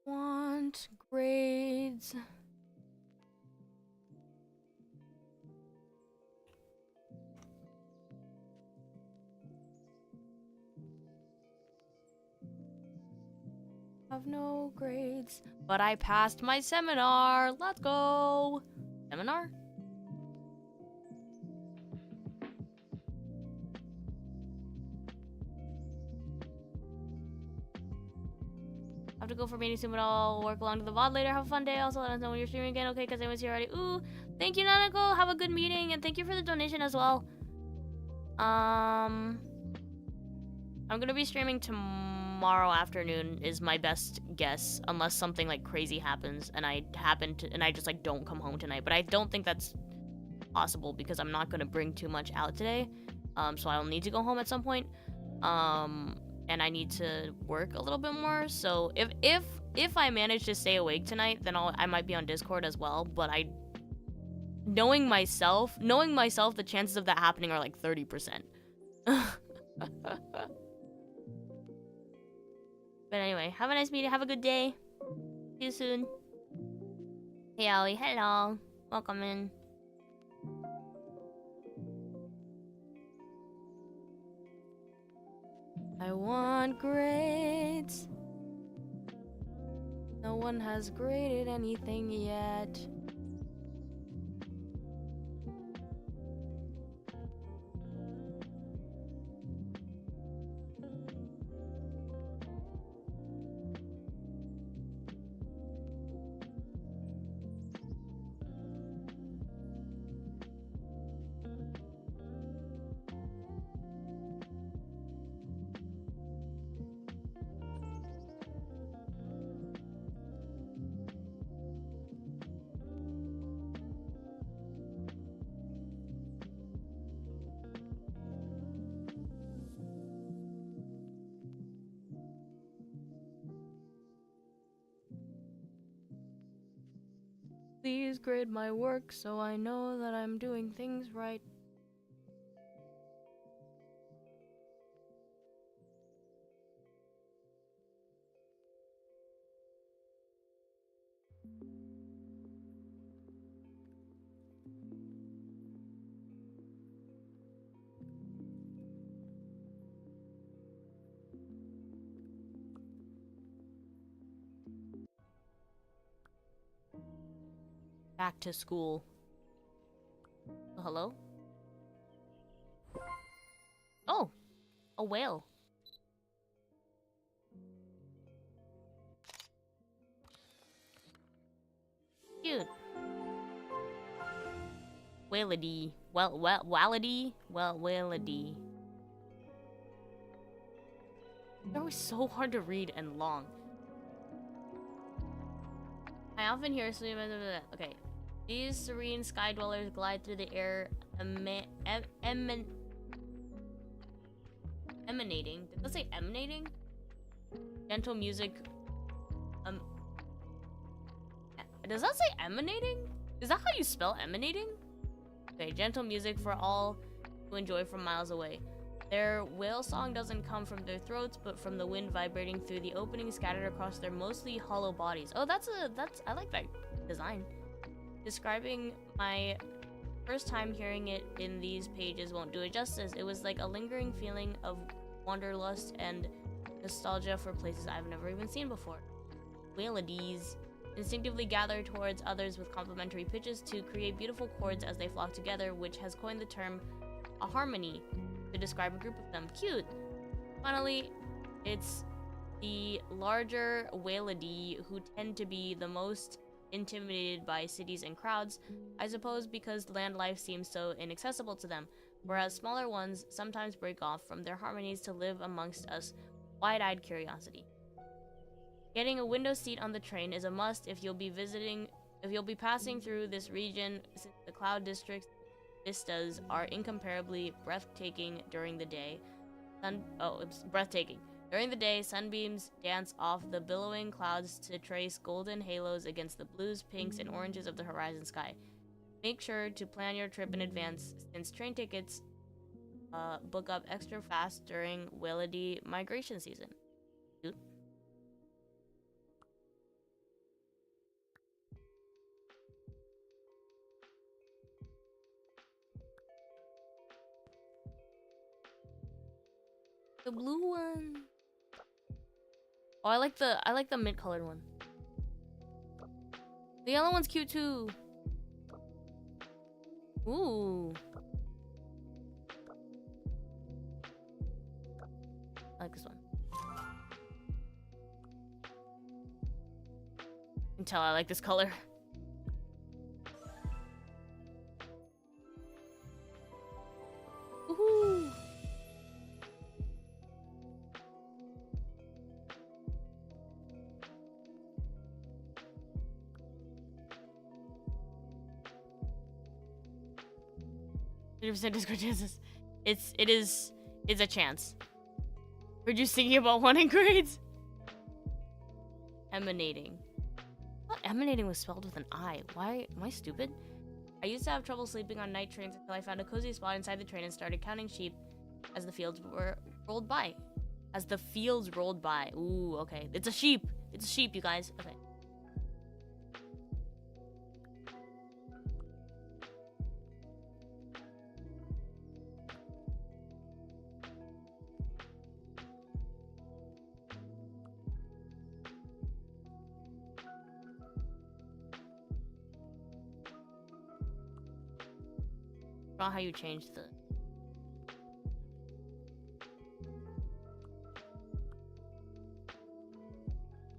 Want grades. Have no grades, but I passed my seminar. Let's go. Seminar? I have to go for meeting soon, but I'll work along to the VOD later. Have a fun day. Also, let us know when you're streaming again, okay? Because I was here already. Ooh, thank you, Nanako. Have a good meeting, and thank you for the donation as well. I'm gonna be streaming tomorrow afternoon is my best guess, unless something like crazy happens and I just like don't come home tonight. But I don't think that's possible because I'm not gonna bring too much out today. So I'll need to go home at some point. And I need to work a little bit more. So if I manage to stay awake tonight, then I might be on Discord as well. But knowing myself, the chances of that happening are like 30%. But anyway, have a nice meeting. Have a good day. See you soon. Hey, Aoi. Hello. Welcome in. I want grades. No one has graded anything yet. Please grade my work so I know that I'm doing things right. Back to school. Oh, hello? Oh! A whale. Cute. Whaledy. Whaledy? Whaledy. They're always so hard to read and long. I often hear okay. These serene sky dwellers glide through the air, emanating. Did that say emanating? Gentle music. Does that say emanating? Is that how you spell emanating? Okay, gentle music for all to enjoy from miles away. Their whale song doesn't come from their throats, but from the wind vibrating through the openings scattered across their mostly hollow bodies. Oh, I like that design. Describing my first time hearing it in these pages won't do it justice. It was like a lingering feeling of wanderlust and nostalgia for places I've never even seen before. Whaledies instinctively gather towards others with complementary pitches to create beautiful chords as they flock together, which has coined the term a harmony to describe a group of them. Cute! Finally, it's the larger whaledy who tend to be the most intimidated by cities and crowds, I suppose because land life seems so inaccessible to them, whereas smaller ones sometimes break off from their harmonies to live amongst us wide-eyed curiosity. Getting a window seat on the train is a must if you'll be passing through this region, since the cloud district's vistas are incomparably breathtaking during the day. It's breathtaking. During the day, sunbeams dance off the billowing clouds to trace golden halos against the blues, pinks, and oranges of the horizon sky. Make sure to plan your trip in advance, since train tickets book up extra fast during whaledy migration season. Cute. The blue one. Oh, I like the mint-colored one. The yellow one's cute too. Ooh. I like this one. You can tell I like this color. Woohoo! 30% Discord chances. It's a chance. Heard you singing about wanting grades. Emanating. I thought emanating was spelled with an I. Why am I stupid? I used to have trouble sleeping on night trains until I found a cozy spot inside the train and started counting sheep as the fields rolled by. As the fields rolled by. Ooh, okay. It's a sheep. It's a sheep, you guys. Okay. Not how you change the...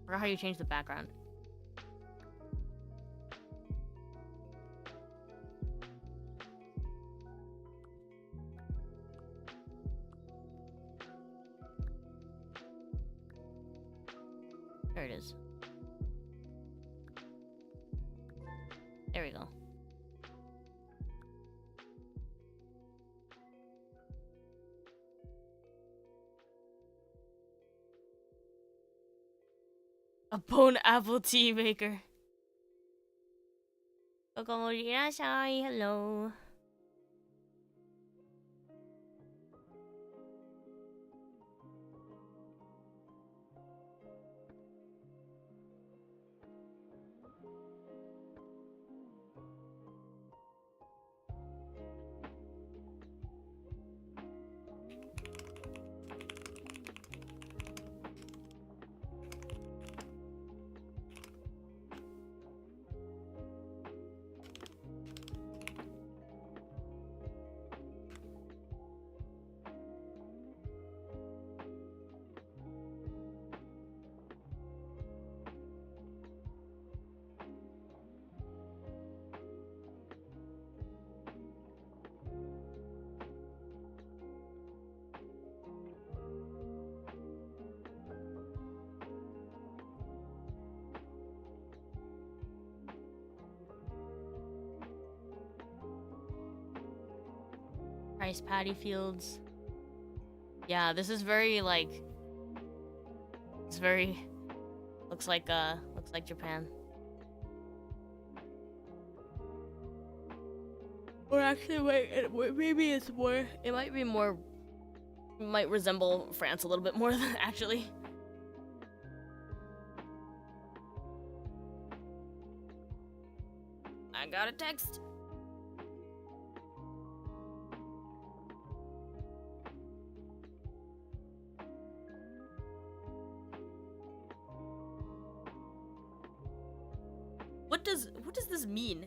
Or how you change the background. There it is. There we go. A bone apple tea maker. Tokimori irashai. Hello. Rice paddy fields. Yeah, this is very like... It's very... Looks like Japan. Or actually, wait, maybe it's more... It might be more... It might resemble France a little bit more than actually. I got a text. What does this mean?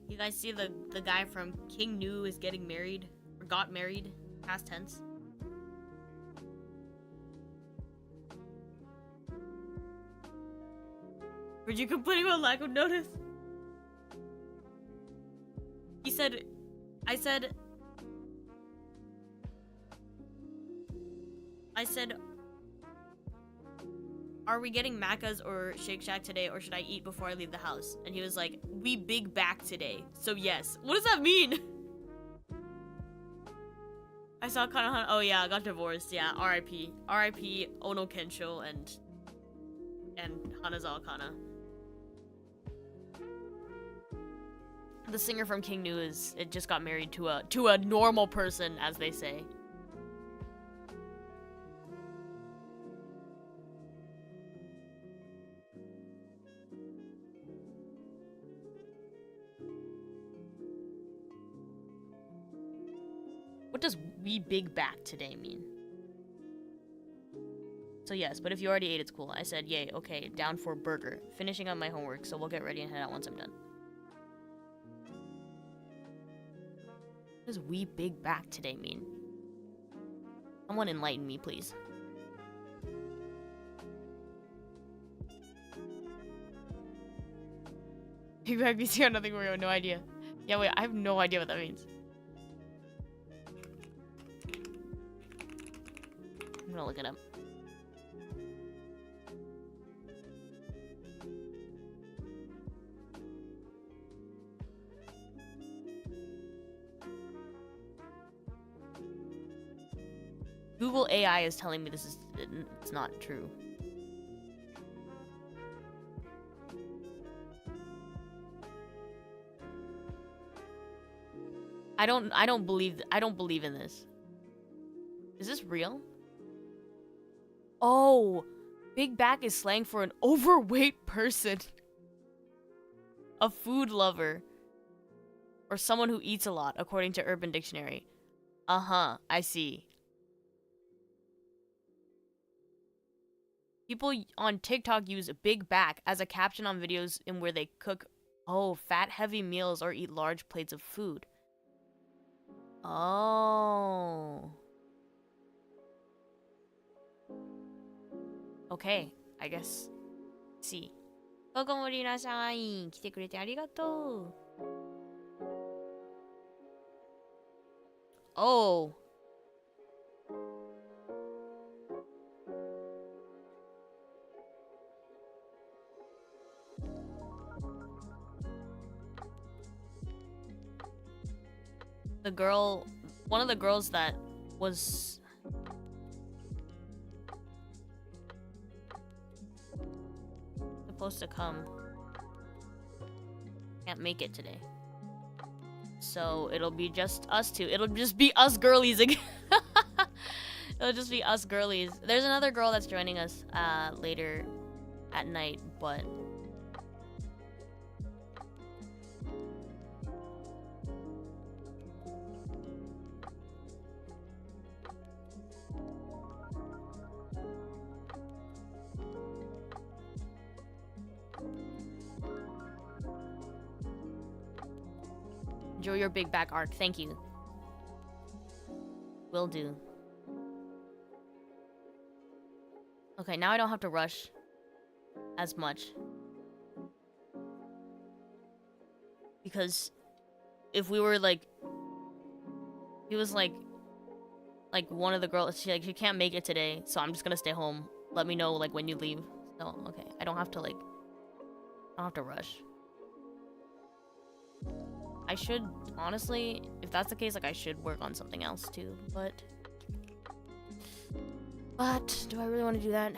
You guys see the guy from King New is getting married? Or got married? Past tense. Were you complaining about lack of notice? He said... I said... are we getting Macca's or Shake Shack today, or should I eat before I leave the house? And he was like, we big back today, so yes. What does that mean? I saw Kanahan. Oh yeah, I got divorced. Yeah, R.I.P. R.I.P. Ono Kensho and Hanazawa Kana. The singer from King New it just got married to a normal person, as they say. What does we big back today mean? So yes, but if you already ate, it's cool. I said, yay, okay, down for burger. Finishing up my homework, so we'll get ready and head out once I'm done. What does we big back today mean? Someone enlighten me, please. Big back BC on nothing, we have no idea. Yeah, wait, I have no idea what that means. I'm gonna look it up. Google AI is telling me it's not true. I don't believe in this. Is this real? Oh, big back is slang for an overweight person. A food lover. Or someone who eats a lot, according to Urban Dictionary. Uh-huh, I see. People on TikTok use big back as a caption on videos in where they cook, fat heavy meals or eat large plates of food. Oh. Okay, I guess. See. Tokimori nasai, 来てくれてありがとう. Oh. One of the girls that was supposed to come can't make it today. So it'll be just us two. It'll just be us girlies again. It'll just be us girlies. There's another girl that's joining us later at night, but enjoy your big back arc. Thank you. Will do. Okay, now I don't have to rush as much. Because if we were like... He was like one of the girls, she can't make it today, so I'm just gonna stay home. Let me know like when you leave. So, okay, I don't have to rush. I should, honestly, if that's the case, like I should work on something else too, but do I really want to do that?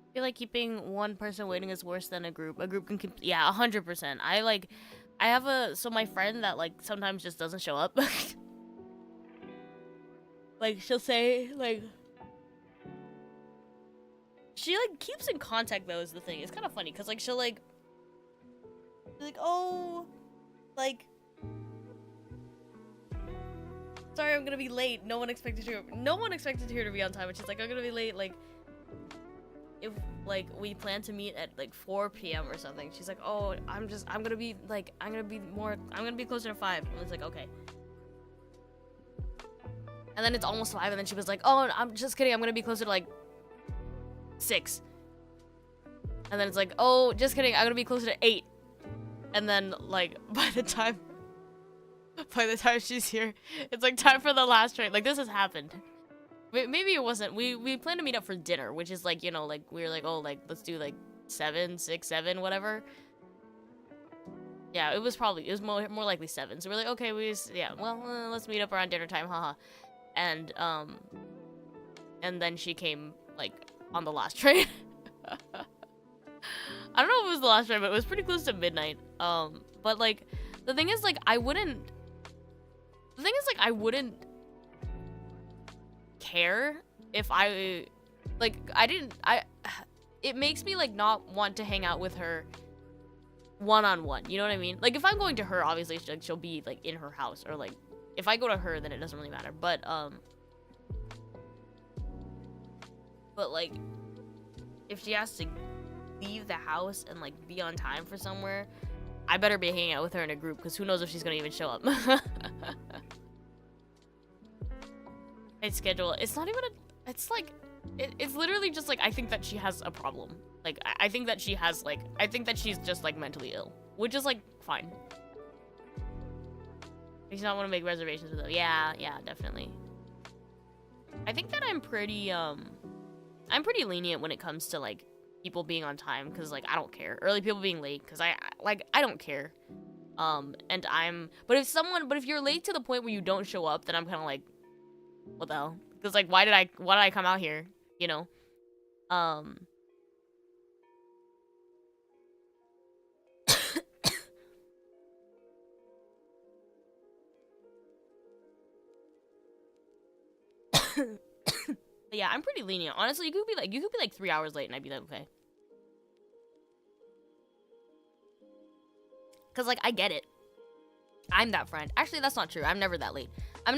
I feel like keeping one person waiting is worse than a group. A group can keep, yeah, 100%. I have so my friend that like sometimes just doesn't show up. Like she'll say like, she like keeps in contact though is the thing. It's kind of funny because like she'll like, be like, oh, like, sorry I'm gonna be late. No one expected her to be on time. And she's like, I'm gonna be late. Like, if like we plan to meet at like 4 p.m. or something, she's like, oh, I'm gonna be closer to 5. And it's like, okay. And then it's almost 5, and then she was like, oh, I'm just kidding, I'm gonna be closer to like 6. And then it's like, oh, just kidding, I'm gonna be closer to 8. And then like by the time she's here, it's like time for the last train. Like, this has happened. Maybe it wasn't. We planned to meet up for dinner, which is like, you know, like we were like, oh, like let's do like 7, 6, 7, whatever. Yeah, it was more likely 7. So we're like, okay, let's meet up around dinner time, haha. And then she came like on the last train. I don't know if it was the last train, but it was pretty close to midnight. But like the thing is like I wouldn't care if it makes me like not want to hang out with her one-on-one, you know what I mean? Like if I'm going to her, obviously she'll be like in her house, or like if I go to her then it doesn't really matter, but like if she has to leave the house and like be on time for somewhere, I better be hanging out with her in a group, because who knows if she's gonna even show up. Schedule, it's not even it's like it's literally just like I think that she has a problem. Like I think that she's just like mentally ill, which is like fine. I just not want to make reservations with her. Yeah, definitely. I think that I'm pretty lenient when it comes to like people being on time, because like I don't care. Early people being late, because I don't care. But if you're late to the point where you don't show up, then I'm kind of like, what the hell? Because like why did I come out here, you know? Yeah, I'm pretty lenient. Honestly, you could be like 3 hours late and I'd be like, okay. Cause like I get it. I'm that friend. Actually, that's not true. I'm never that late. I'm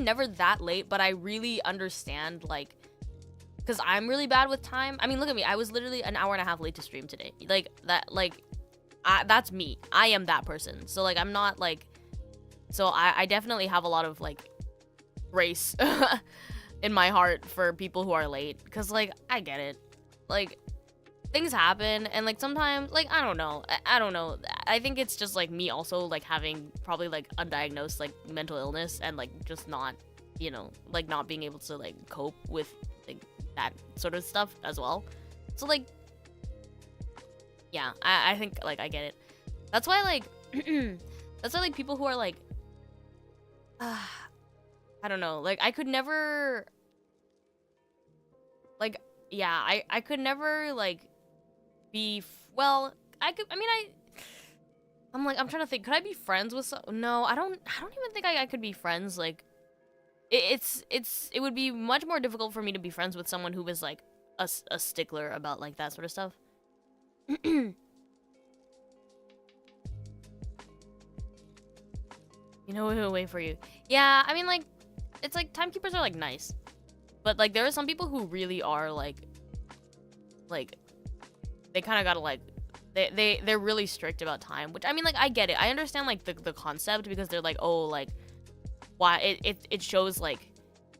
never that late, but I really understand, like, because I'm really bad with time. I mean, look at me. I was literally an hour and a half late to stream today. Like, that, like, that's me. I am that person. So, like, I'm not, like, so I definitely have a lot of, like, grace in my heart for people who are late. Because, like, I get it. Like, things happen, and like sometimes, like, I don't know. I think it's just like me also like having probably like undiagnosed like mental illness, and like just not, you know, like not being able to like cope with like that sort of stuff as well. So like, yeah, I think like I get it. That's why like people who are like, I don't know, like I could never, like, yeah, I could never like well, I could, I mean, I'm like, I'm trying to think, could I be friends with no, I don't even think I could be friends, like, it would be much more difficult for me to be friends with someone who was, like, a stickler about, like, that sort of stuff. You know, we'll wait for you. Yeah, I mean, like, it's like, timekeepers are, like, nice. But, like, there are some people who really are, like, they kind of gotta, like, they're really strict about time, which, I mean, like, I get it. I understand, like, the concept, because they're like, oh, like, why, it shows, like,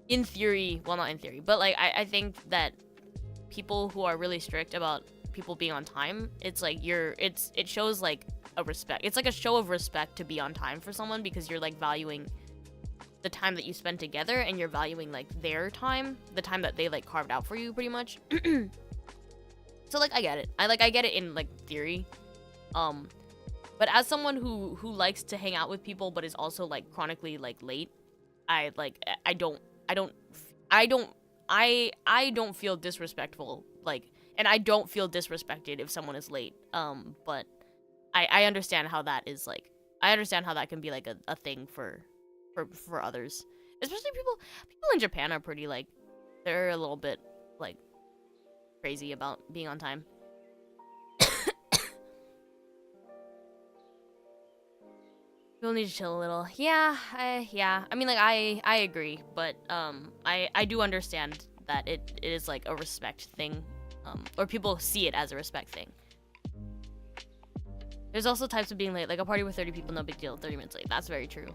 in theory, well, not in theory, but, like, I think that people who are really strict about people being on time, it's like, it shows, like, a respect. It's like a show of respect to be on time for someone, because you're, like, valuing the time that you spend together, and you're valuing, like, their time, the time that they, like, carved out for you, pretty much. So, like, I get it. I get it in, like, theory. But as someone who likes to hang out with people, but is also, like, chronically, like, late, I don't feel disrespectful, like, and I don't feel disrespected if someone is late. But I understand how that is, like, I understand how that can be, like, a thing for others. Especially people in Japan are pretty, like, they're a little bit, like, crazy about being on time. You'll need to chill a little. Yeah. I mean, like, I agree, but I do understand that it is, like, a respect thing, or people see it as a respect thing. There's also types of being late, like a party with 30 people, no big deal. 30 minutes late. That's very true.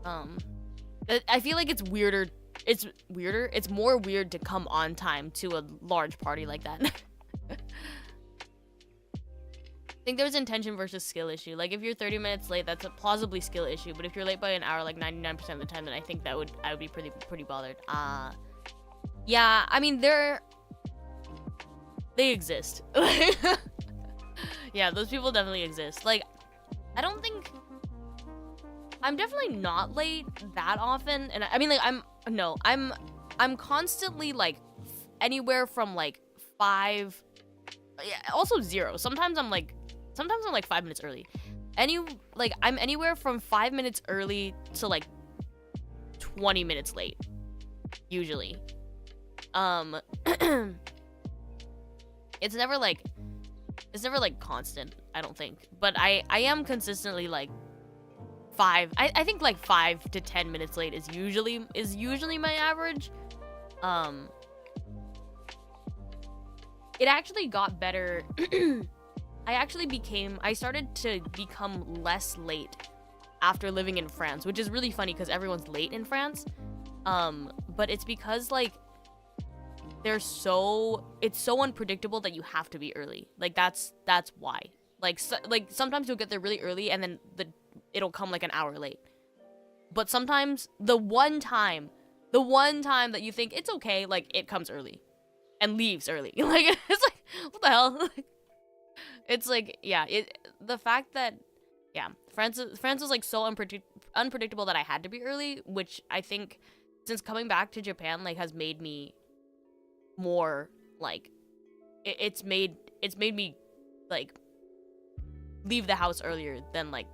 I feel like it's weirder. It's more weird to come on time to a large party like that. I think there's intention versus skill issue. Like, if you're 30 minutes late, that's a plausibly skill issue. But if you're late by an hour, like 99% of the time, then I think I would be pretty bothered. Yeah, I mean, they exist. Yeah, those people definitely exist. Like, I don't think, I'm definitely not late that often, and I mean, like, I'm constantly, like, anywhere from, like, 5, yeah, also 0. Sometimes I'm like 5 minutes early. I'm anywhere from 5 minutes early to, like, 20 minutes late, usually. It's never like constant, I don't think, but I am consistently, like, 5. I think, like, 5 to 10 minutes late is usually my average. It actually got better. I started to become less late after living in France, which is really funny because everyone's late in France. But it's because, like, it's so unpredictable that you have to be early. Like, that's why. Like, sometimes you'll get there really early and then it'll come, like, an hour late. But sometimes the one time that you think it's okay, like, it comes early and leaves early. Like, it's like, what the hell? It's like, yeah, the fact that, yeah, France was, like, so unpredictable that I had to be early, which I think since coming back to Japan, like, has made me more, like, it's made me, like, leave the house earlier than, like,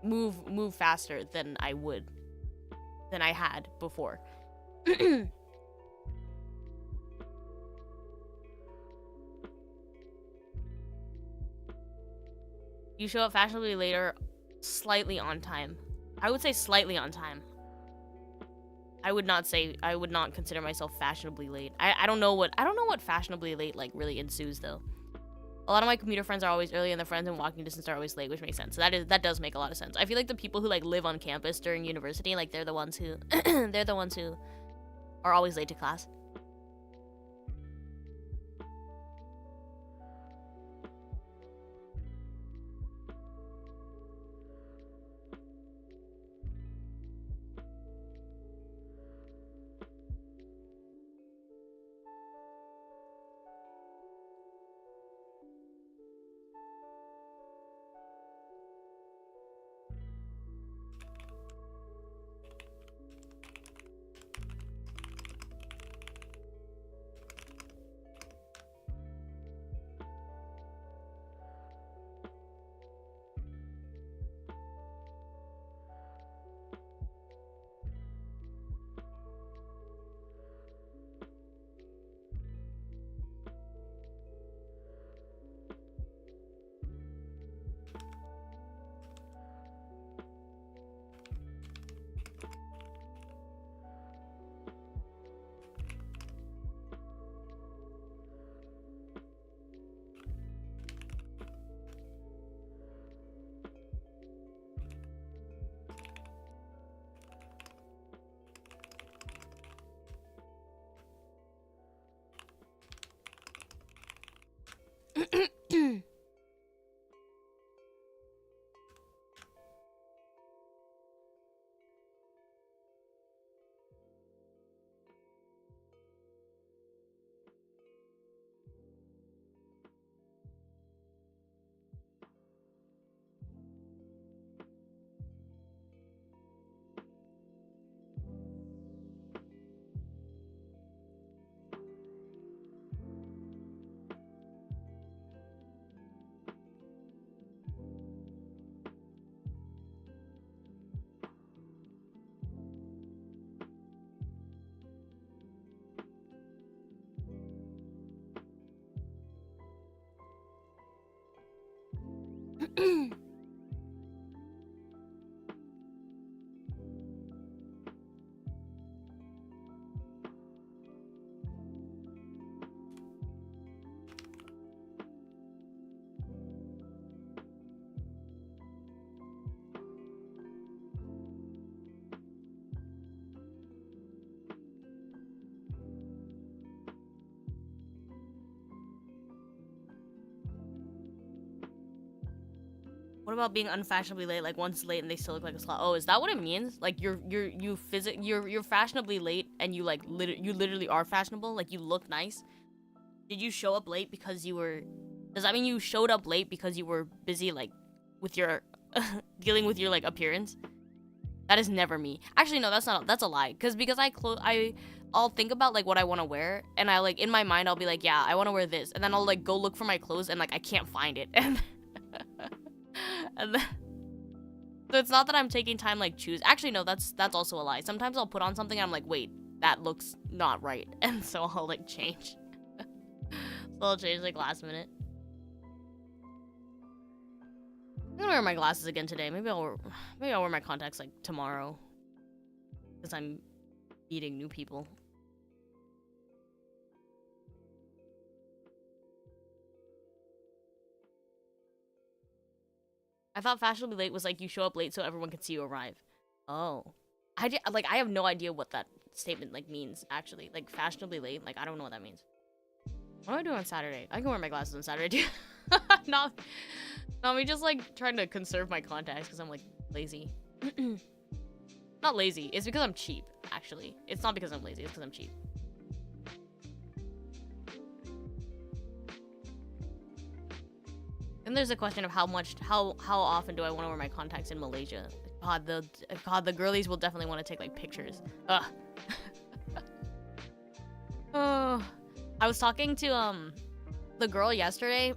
move faster than I had before. You show up fashionably later, slightly on time. I would say slightly on time. I would not consider myself fashionably late. I don't know what fashionably late, like, really ensues, though. A lot of my commuter friends are always early, and the friends in walking distance are always late, which makes sense. So that does make a lot of sense. I feel like the people who, like, live on campus during university, like, they're the ones who are always late to class. What about being unfashionably late? Like one's late and they still look like a slut. Oh, is that what it means? Like you're fashionably late and you like you literally are fashionable. Like you look nice. Did you show up late because you were? Does that mean you showed up late because you were busy like with your dealing with your like appearance? That is never me. Actually, no, that's not. That's a lie. Because I'll think about like what I want to wear and I like in my mind I'll be like, yeah, I want to wear this, and then I'll like go look for my clothes and like I can't find it and. And then, so it's not that I'm taking time like choose. Actually, no, that's also a lie. Sometimes I'll put on something and I'm like, wait, that looks not right, and so I'll like change. So I'll change like last minute. I'm gonna wear my glasses again today. Maybe I'll wear my contacts like tomorrow, because I'm meeting new people. I thought fashionably late was like you show up late so everyone can see you arrive. Oh. I have no idea what that statement like means actually. Like fashionably late, like I don't know what that means. What do I do on Saturday? I can wear my glasses on Saturday too. Not me just like trying to conserve my contacts because I'm like lazy. Not lazy, it's because I'm cheap, actually. It's not because I'm lazy, it's because I'm cheap. And there's a question of how often do I want to wear my contacts in Malaysia? God, the girlies will definitely want to take like pictures. Ugh. Oh, I was talking to the girl yesterday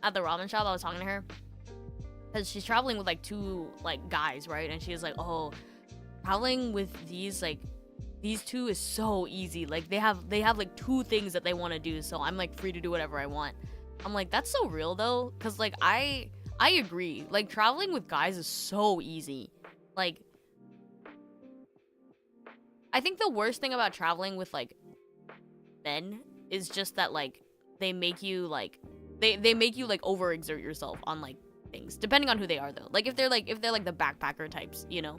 at the ramen shop. I was talking to her because she's traveling with like two like guys, right? And she was like, "Oh, traveling with these two is so easy. Like they have like two things that they want to do, so I'm like free to do whatever I want." I'm like, that's so real though, because like I agree. Like traveling with guys is so easy. Like I think the worst thing about traveling with like men is just that like they make you like they make you like overexert yourself on like things, depending on who they are though. Like if they're like the backpacker types, you know,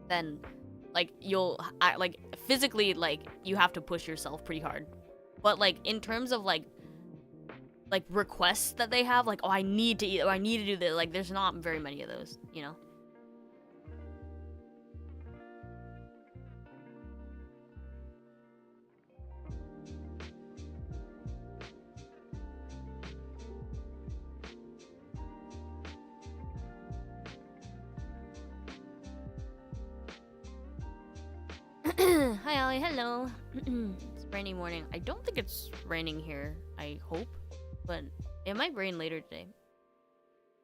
then like like physically like you have to push yourself pretty hard. But like in terms of like requests that they have, like, oh, I need to eat, or I need to do this, like there's not very many of those, you know. Hi Ollie, hello. It's rainy morning. I don't think it's raining here, I hope, but it might rain later today.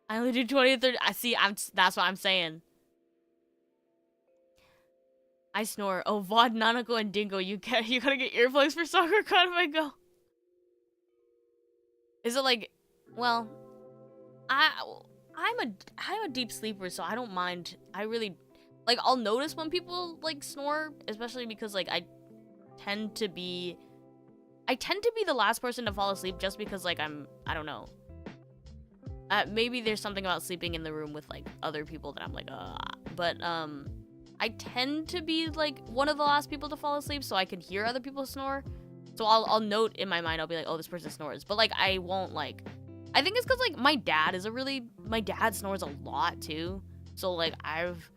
I only do 20 and 30. I see. That's what I'm saying. I snore. Oh, Vod, Nanako, and Dingo, you gotta get earplugs for soccer. God, if I go. Is it like, well, I'm a deep sleeper, so I don't mind. I really like. I'll notice when people like snore, especially because like I tend to be the last person to fall asleep just because like I don't know. Maybe there's something about sleeping in the room with like other people that I'm like, but I tend to be like one of the last people to fall asleep so I can hear other people snore. So I'll note in my mind, I'll be like, oh, this person snores. But, like, I won't, like... I think it's because, like, my dad snores a lot, too. So, like, I've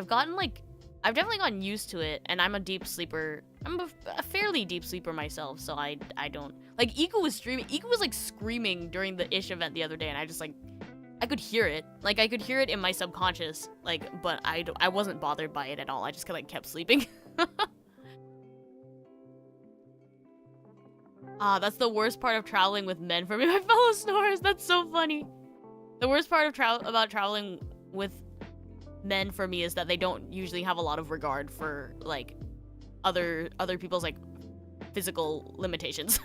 gotten, like... I've definitely gotten used to it, and I'm a deep sleeper. I'm a fairly deep sleeper myself, so I don't... Like, Iku was like, screaming during the Ish event the other day, and I just, like... I could hear it. Like, I could hear it in my subconscious, like, but I wasn't bothered by it at all. I just, like, kept sleeping. That's the worst part of traveling with men for me. My fellow snorers, that's so funny. The worst part of about traveling with men for me is that they don't usually have a lot of regard for, like, other people's, like, physical limitations.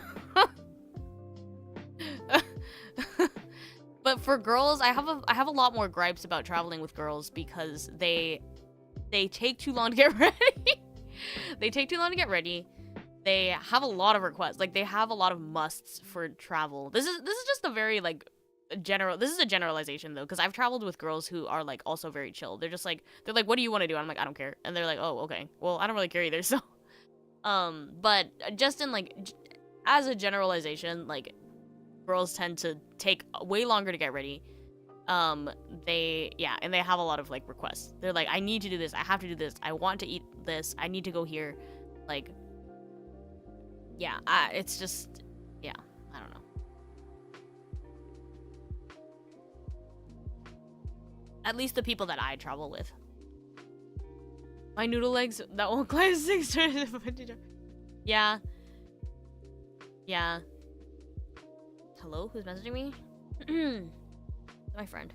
But for girls, I have a lot more gripes about traveling with girls because they take too long to get ready. They take too long to get ready. They have a lot of requests. Like, they have a lot of musts for travel. This is just a very, like, this is a generalization, though, because I've traveled with girls who are, like, also very chill. They're just, like, what do you want to do? I'm like, I don't care. And they're like, oh, okay. Well, I don't really care either, so. But just in, like, as a generalization, like, girls tend to take way longer to get ready. And they have a lot of, like, requests. They're like, I need to do this. I have to do this. I want to eat this. I need to go here. Like, yeah, it's just, yeah, I don't know. At least the people that I travel with. My noodle legs, that won't climb 6 turns. Yeah. Yeah. Hello? Who's messaging me? My friend.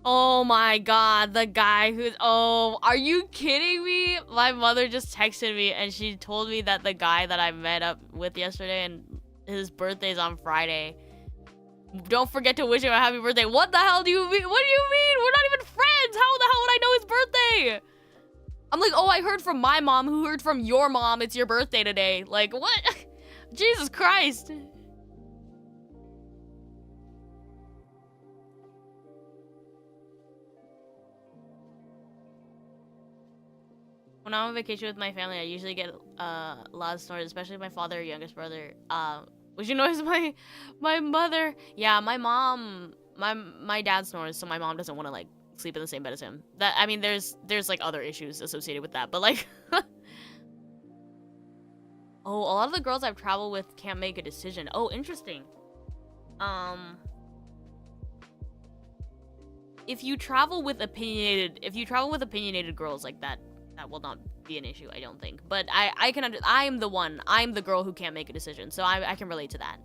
Oh my god, the guy who's... Oh, are you kidding me? My mother just texted me and she told me that the guy that I met up with yesterday and his birthday's on Friday. Don't forget to wish him a happy birthday. What the hell do you mean? What do you mean? We're not even friends. How the hell would I know his birthday? I'm like, oh, I heard from my mom who heard from your mom. It's your birthday today. Like, what? Jesus Christ. When I'm on vacation with my family, I usually get a lot of snores, especially my father or youngest brother. Which you know is my mother. Yeah, my mom, my dad snores, so my mom doesn't want to, like, sleep in the same bed as him. That, I mean, there's like other issues associated with that, but, like, oh, a lot of the girls I've traveled with can't make a decision. Oh, interesting. If you travel with opinionated girls like that, that will not be an issue, I don't think. But I'm the girl who can't make a decision, so I can relate to that.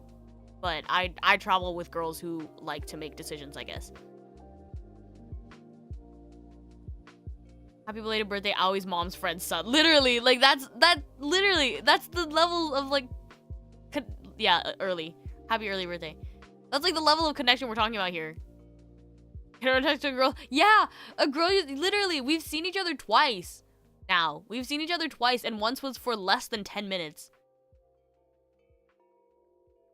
But I travel with girls who like to make decisions, I guess. Happy belated birthday, Aoi's mom's friend's son. Literally, like, that's the level of, like, yeah, early. Happy early birthday. That's, like, the level of connection we're talking about here. Can I text a girl? Yeah, a girl, literally, we've seen each other twice now. We've seen each other twice, and once was for less than 10 minutes.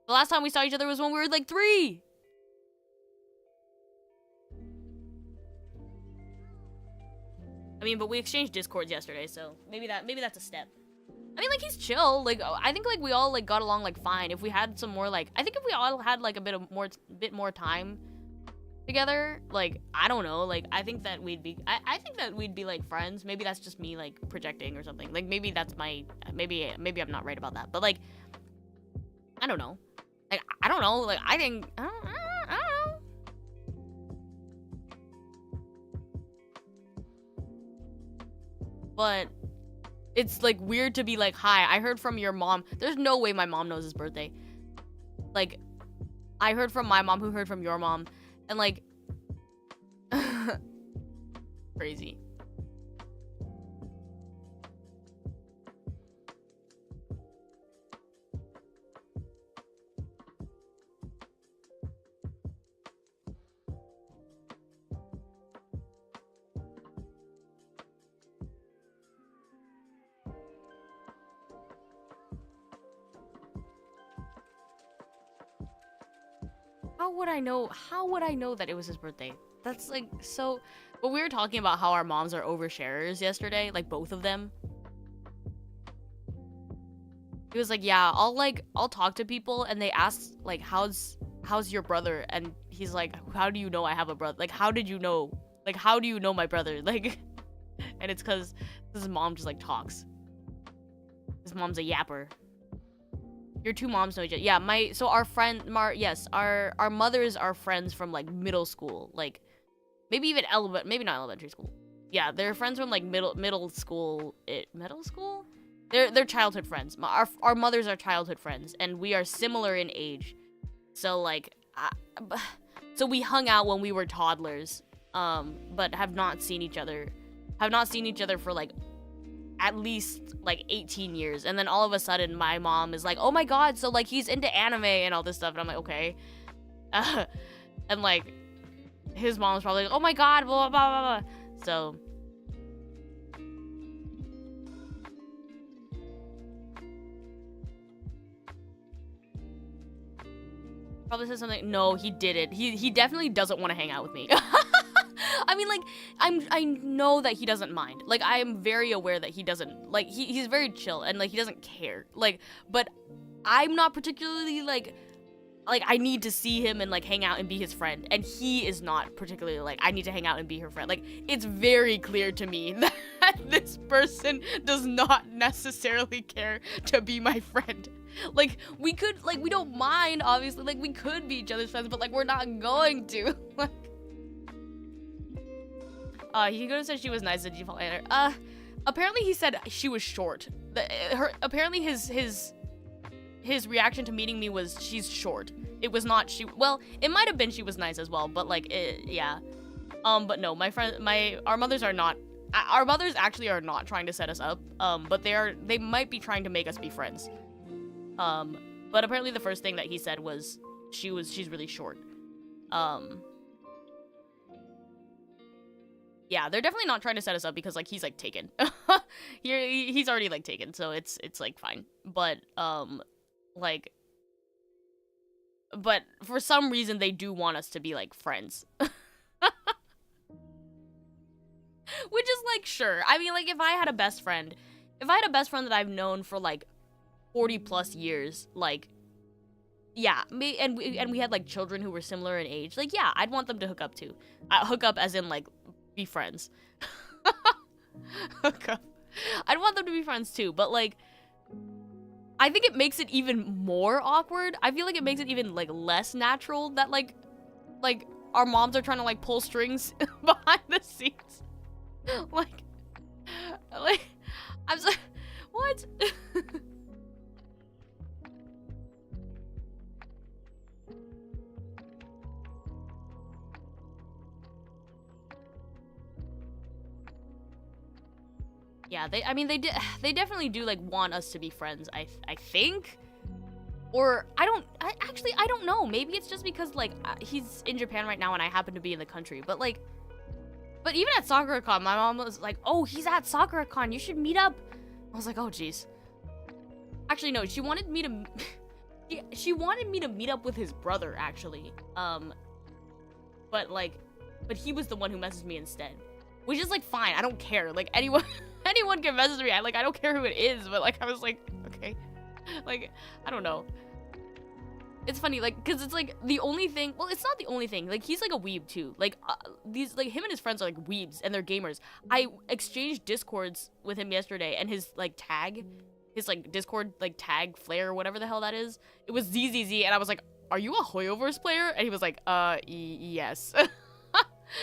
The last time we saw each other was when we were, like, 3. I mean, but we exchanged Discords yesterday, so maybe that's a step. I mean, like, he's chill. Like, I think, like, we all, like, got along, like, fine. If we had some more, like, I think if we all had, like, a bit more time together, like, I don't know, like, I think that we'd be like friends. Maybe that's just me, like, projecting or something. Like, maybe that's my, maybe I'm not right about that, but, like, I don't know. Like, I don't know, like, I don't know. But it's, like, weird to be like, hi, I heard from your mom. There's no way my mom knows his birthday. Like, I heard from my mom who heard from your mom. And, like, crazy. How would I know that it was his birthday? That's, like, so... But we were talking about how our moms are oversharers yesterday, like, both of them. He was like, yeah, I'll talk to people and they ask like, how's your brother? And he's like, how do you know I have a brother? Like, how did you know? Like, how do you know my brother? Like, and it's because his mom just like talks. His mom's a yapper. Your two moms know each other. Yeah, so our friend, yes, our mothers are friends from like middle school, like maybe even maybe not elementary school. Yeah, they're friends from like middle school. Middle school? They're childhood friends. Our mothers are childhood friends, and we are similar in age. So like, so we hung out when we were toddlers, but have not seen each other. Have not seen each other for like at least like 18 years. And then all of a sudden, my mom is like, "Oh my god!" So like he's into anime and all this stuff, and I'm like, okay. And like, his mom's probably like, "Oh my god!" Blah blah blah blah. So. Probably said something. No, he didn't. He definitely doesn't want to hang out with me. I mean, like, I know that he doesn't mind. Like, I am very aware that he doesn't, like, he's very chill and like he doesn't care. Like, but I'm not particularly like I need to see him and like hang out and be his friend. And he is not particularly like, I need to hang out and be her friend. Like, it's very clear to me that this person does not necessarily care to be my friend. Like, we don't mind, obviously. Like, we could be each other's friends, but like, we're not going to. Like, he could have said she was nice. Did you follow her? Apparently he said she was short. Apparently his reaction to meeting me was she's short. It was not well, it might have been she was nice as well, but like, yeah. But no, our mothers are not, our mothers actually are not trying to set us up, but they might be trying to make us be friends. But apparently the first thing that he said was she's really short. Yeah, they're definitely not trying to set us up because like he's like taken. He's already like taken, so it's like fine. But like, but for some reason they do want us to be like friends. Which is like, sure. I mean, like, if I had a best friend that I've known for like 40 plus years, like, yeah, and we had like children who were similar in age, like, yeah, I'd want them to hook up too. Hook up as in like be friends. Hook up. I'd want them to be friends too, but like, I think it makes it even more awkward. I feel like it makes it even like less natural that like our moms are trying to like pull strings behind the scenes. like I'm so, what? Yeah, they definitely do like want us to be friends, I think. Or I don't know. Maybe it's just because like he's in Japan right now and I happen to be in the country. But even at Sakura-con, my mom was like, "Oh, he's at Sakura-con. You should meet up." I was like, "Oh, jeez." Actually, no. She wanted me to she wanted me to meet up with his brother actually. But he was the one who messaged me instead. Which is like fine. I don't care. Like anyone can message me. I don't care who it is, but like I was like, okay. Like, I don't know. It's funny, like, because it's like the only thing, well, it's not the only thing. Like, he's like a weeb too. Like, him and his friends are like weebs and they're gamers. I exchanged discords with him yesterday and his like tag, his like Discord like tag flare or whatever the hell that is, it was ZZZ, and I was like, "Are you a Hoyoverse player?" And he was like, yes.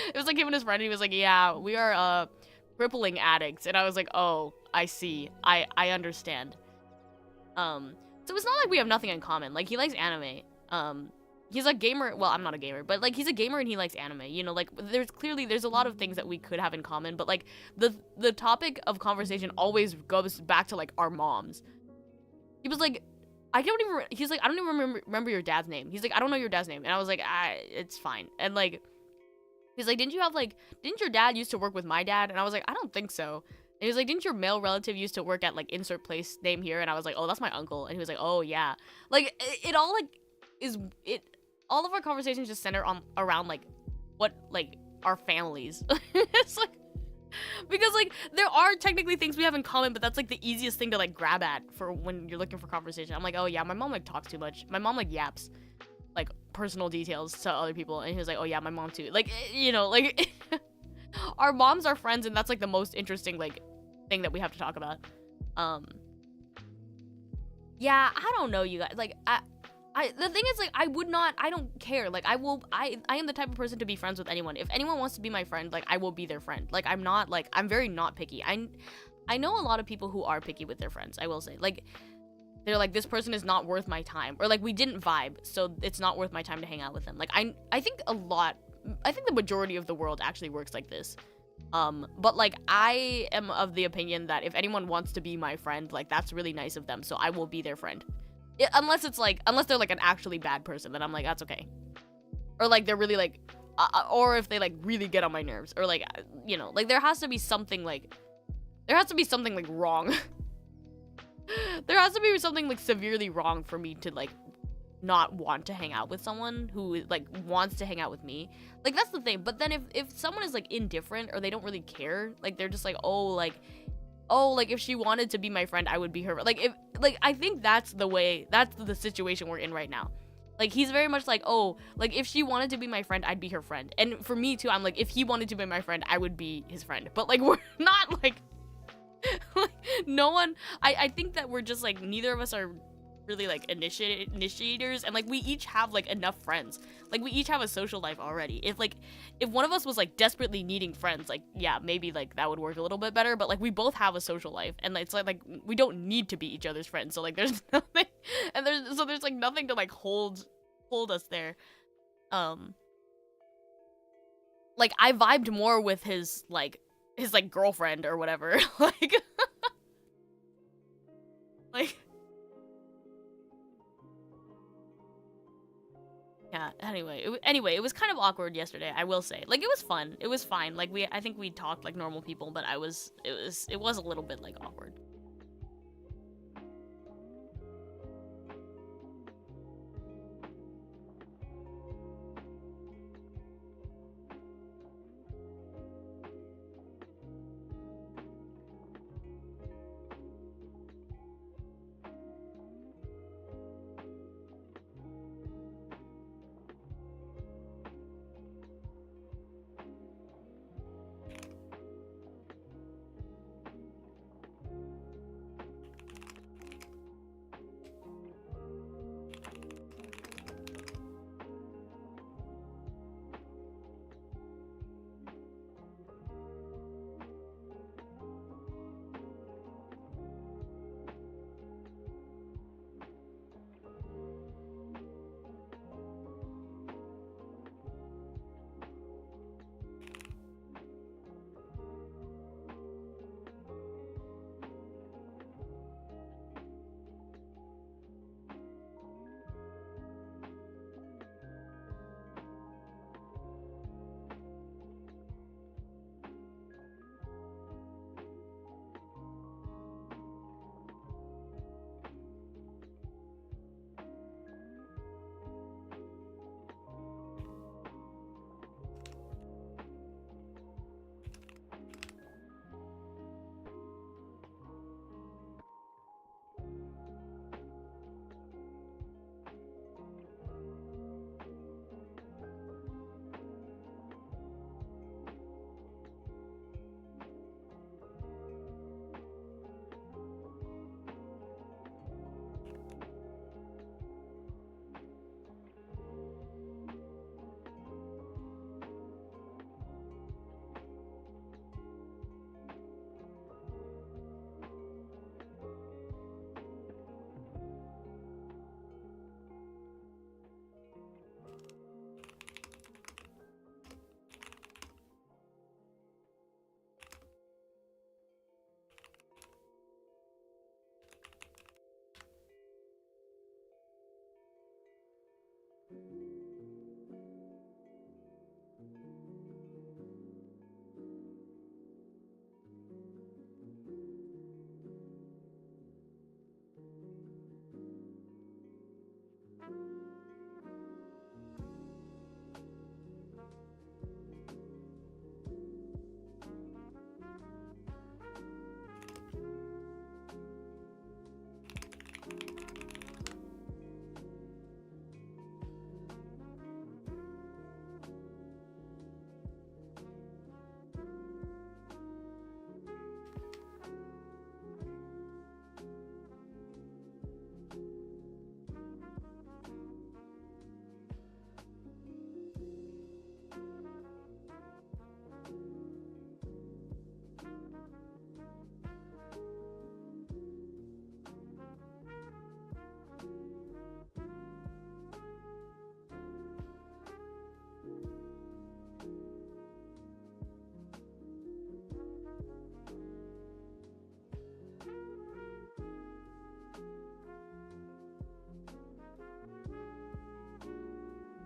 It was like him and his friend, and he was like, "Yeah, we are crippling addicts." And I was like, "Oh, I see. I understand." So it's not like we have nothing in common. Like, he likes anime. He's a gamer. Well, I'm not a gamer, but like he's a gamer and he likes anime. You know, like there's a lot of things that we could have in common, but like the topic of conversation always goes back to like our moms. He was like, he's like, "I don't even remember your dad's name." He's like, "I don't know your dad's name." And I was like, it's fine. And like, he's like, didn't your dad used to work with my dad? And I was like, "I don't think so." And he was like, "Didn't your male relative used to work at like insert place name here?" And I was like, "Oh, that's my uncle." And he was like, "Oh yeah." Like it all like all of our conversations just center around like what like our families. It's like Because like there are technically things we have in common, but that's like the easiest thing to like grab at for when you're looking for conversation. I'm like, oh yeah, my mom like talks too much. My mom like yaps like personal details to other people, and he was like, oh yeah, my mom too. Like, you know, like our moms are friends, and that's like the most interesting like thing that we have to talk about. Yeah, I don't know, you guys. Like, the thing is, like, I don't care. Like, I am the type of person to be friends with anyone. If anyone wants to be my friend, like, I will be their friend. Like, I'm very not picky. I know a lot of people who are picky with their friends, I will say. Like, they're like, this person is not worth my time. Or, like, we didn't vibe, so it's not worth my time to hang out with them. Like, I think the majority of the world actually works like this. But like I am of the opinion that if anyone wants to be my friend, like that's really nice of them, so I will be their friend. Unless they're like an actually bad person, then I'm like, that's okay. Or like they're really like or if they like really get on my nerves, or like you know, like there has to be something like wrong. There has to be something like severely wrong for me to like not want to hang out with someone who like wants to hang out with me. Like that's the thing. But then if someone is like indifferent, or they don't really care, like they're just like, oh like if she wanted to be my friend, I would be her. Like if like I think that's the situation we're in right now. Like he's very much like, oh, like if she wanted to be my friend, I'd be her friend. And for me too, I'm like, if he wanted to be my friend, I would be his friend. But like we're not like like no one. I think that we're just like, neither of us are really like initiators, and like we each have like enough friends. Like we each have a social life already. If one of us was like desperately needing friends, like yeah, maybe like that would work a little bit better, but like we both have a social life, and it's like we don't need to be each other's friends. So like there's nothing, and there's like nothing to like hold us there. Like I vibed more with his girlfriend or whatever. Like like yeah, anyway, it was kind of awkward yesterday, I will say. Like, it was fun. It was fine. Like, I think we talked like normal people, but it was a little bit, like, awkward.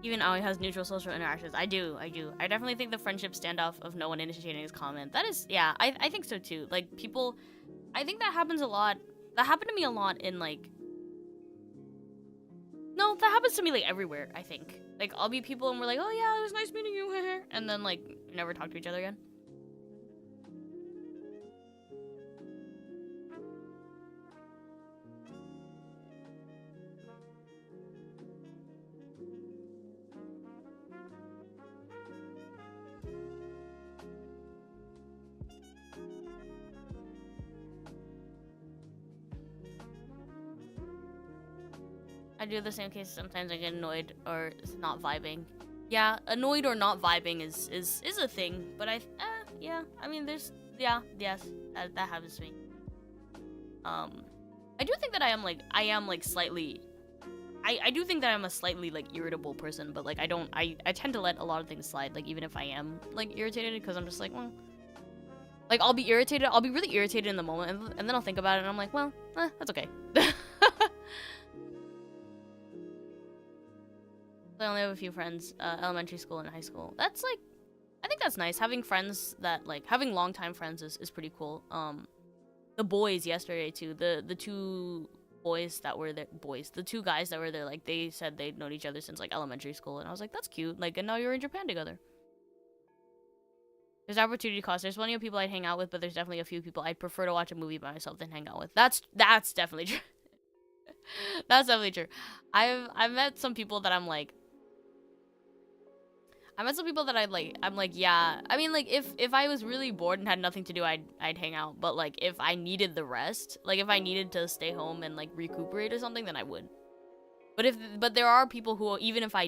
Even Aoi has neutral social interactions. I do. I definitely think the friendship standoff of no one initiating his comment. That is, yeah, I think so too. Like, people, I think that happens a lot. That happened to me a lot in, like, no, that happens to me, like, everywhere, I think. Like, I'll meet people and we're like, oh yeah, it was nice meeting you, and then, like, never talk to each other again. I do the same case. Sometimes I get annoyed or it's not vibing. Yeah, annoyed or not vibing is a thing. But yeah. I mean, there's yes, that happens to me. I do think that I am like slightly. I do think that I'm a slightly like irritable person, but like I tend to let a lot of things slide. Like even if I am like irritated, because I'm just like, well, like I'll be irritated. I'll be really irritated in the moment, and then I'll think about it, and I'm like, well, that's okay. I only have a few friends, elementary school and high school. That's like, I think that's nice. Having friends that like having longtime friends is pretty cool. The boys yesterday too. The two boys that were there, the two guys that were there, like they said they'd known each other since like elementary school, and I was like, that's cute. Like, and now you're in Japan together. There's opportunity cost. There's plenty of people I'd hang out with, but there's definitely a few people I'd prefer to watch a movie by myself than hang out with. That's definitely true. That's definitely true. I've met some people that I'm like. I met some people that I'm like, yeah. I mean, like, if I was really bored and had nothing to do, I'd hang out. But, like, if I needed the rest, like, if I needed to stay home and, like, recuperate or something, then I would. But there are people who, even if I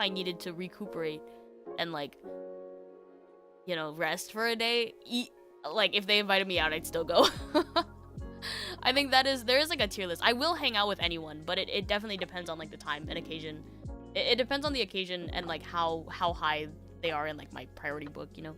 needed to recuperate and, like, you know, rest for a day, like, if they invited me out, I'd still go. I think there is, like, a tier list. I will hang out with anyone, but it definitely depends on, like, the time and occasion. It depends on the occasion and like how high they are in like my priority book, you know.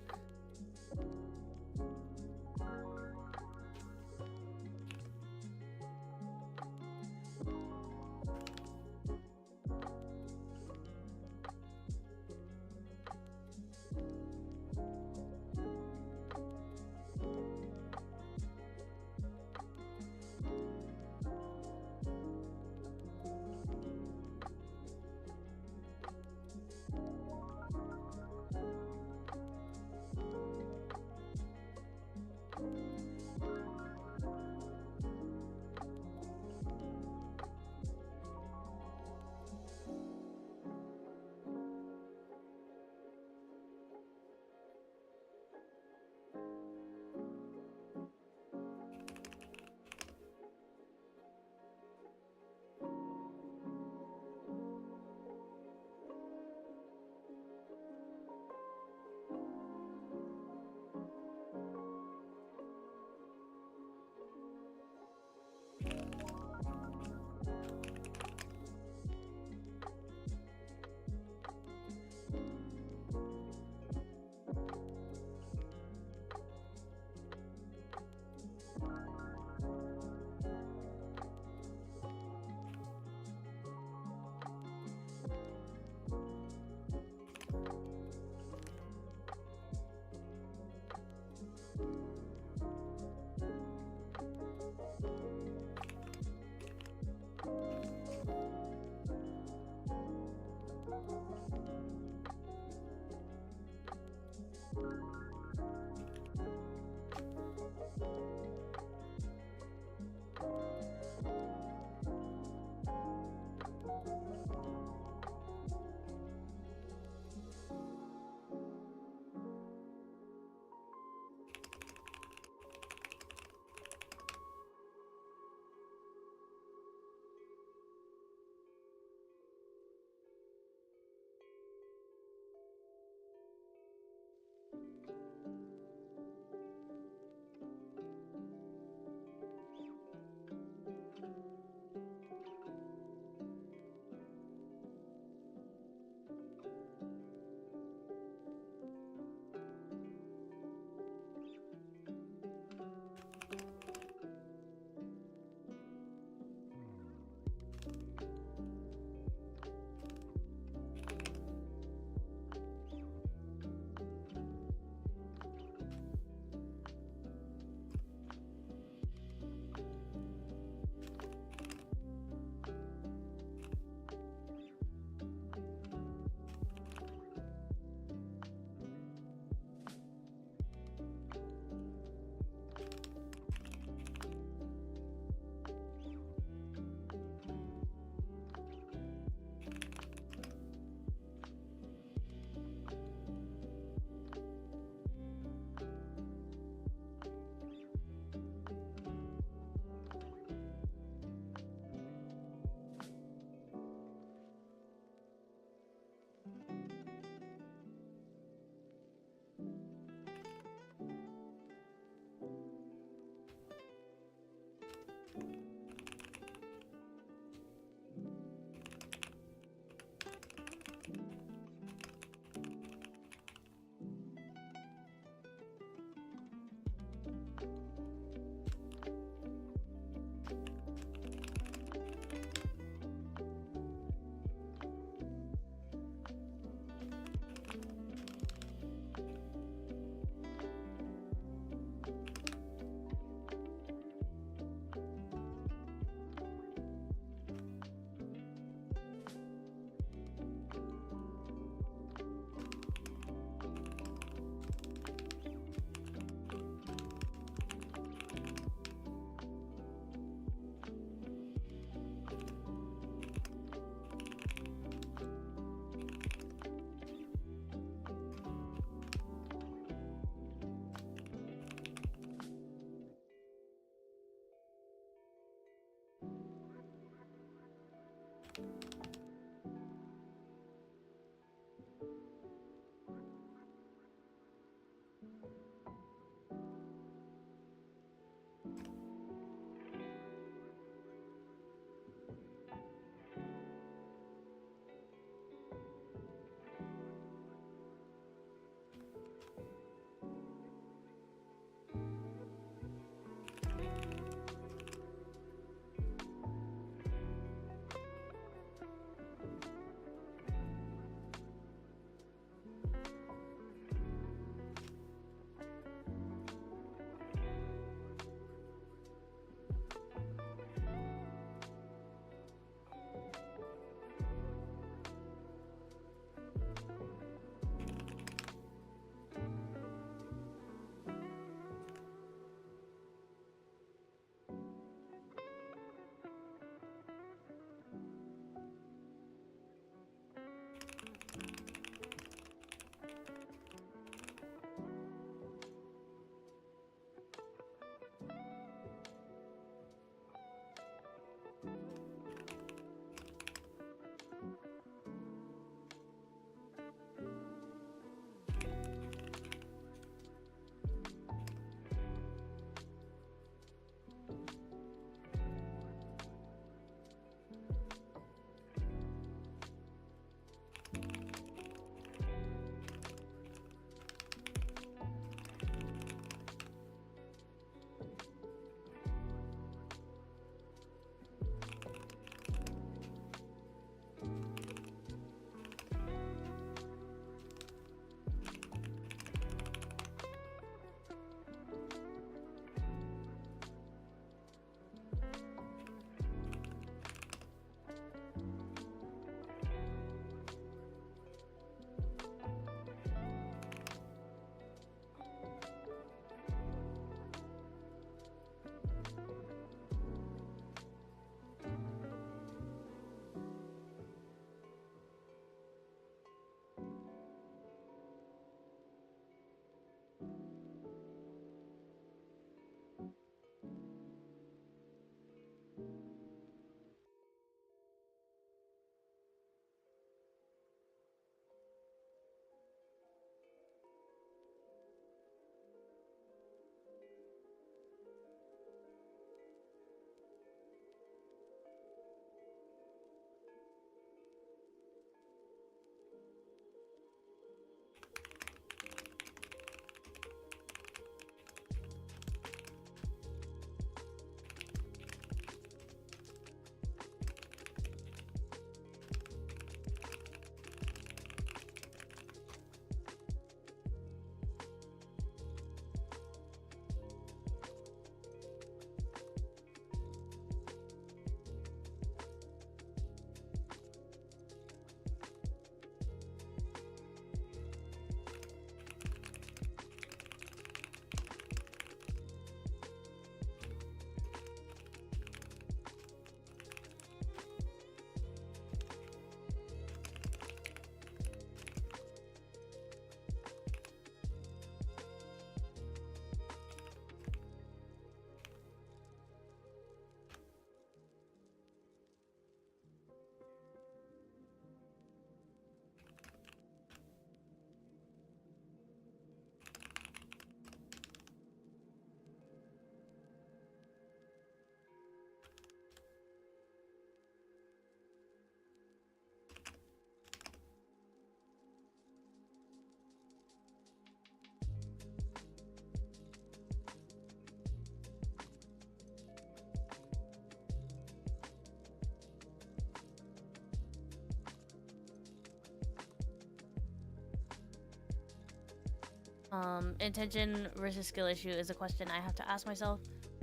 Intention versus skill issue is a question I have to ask myself.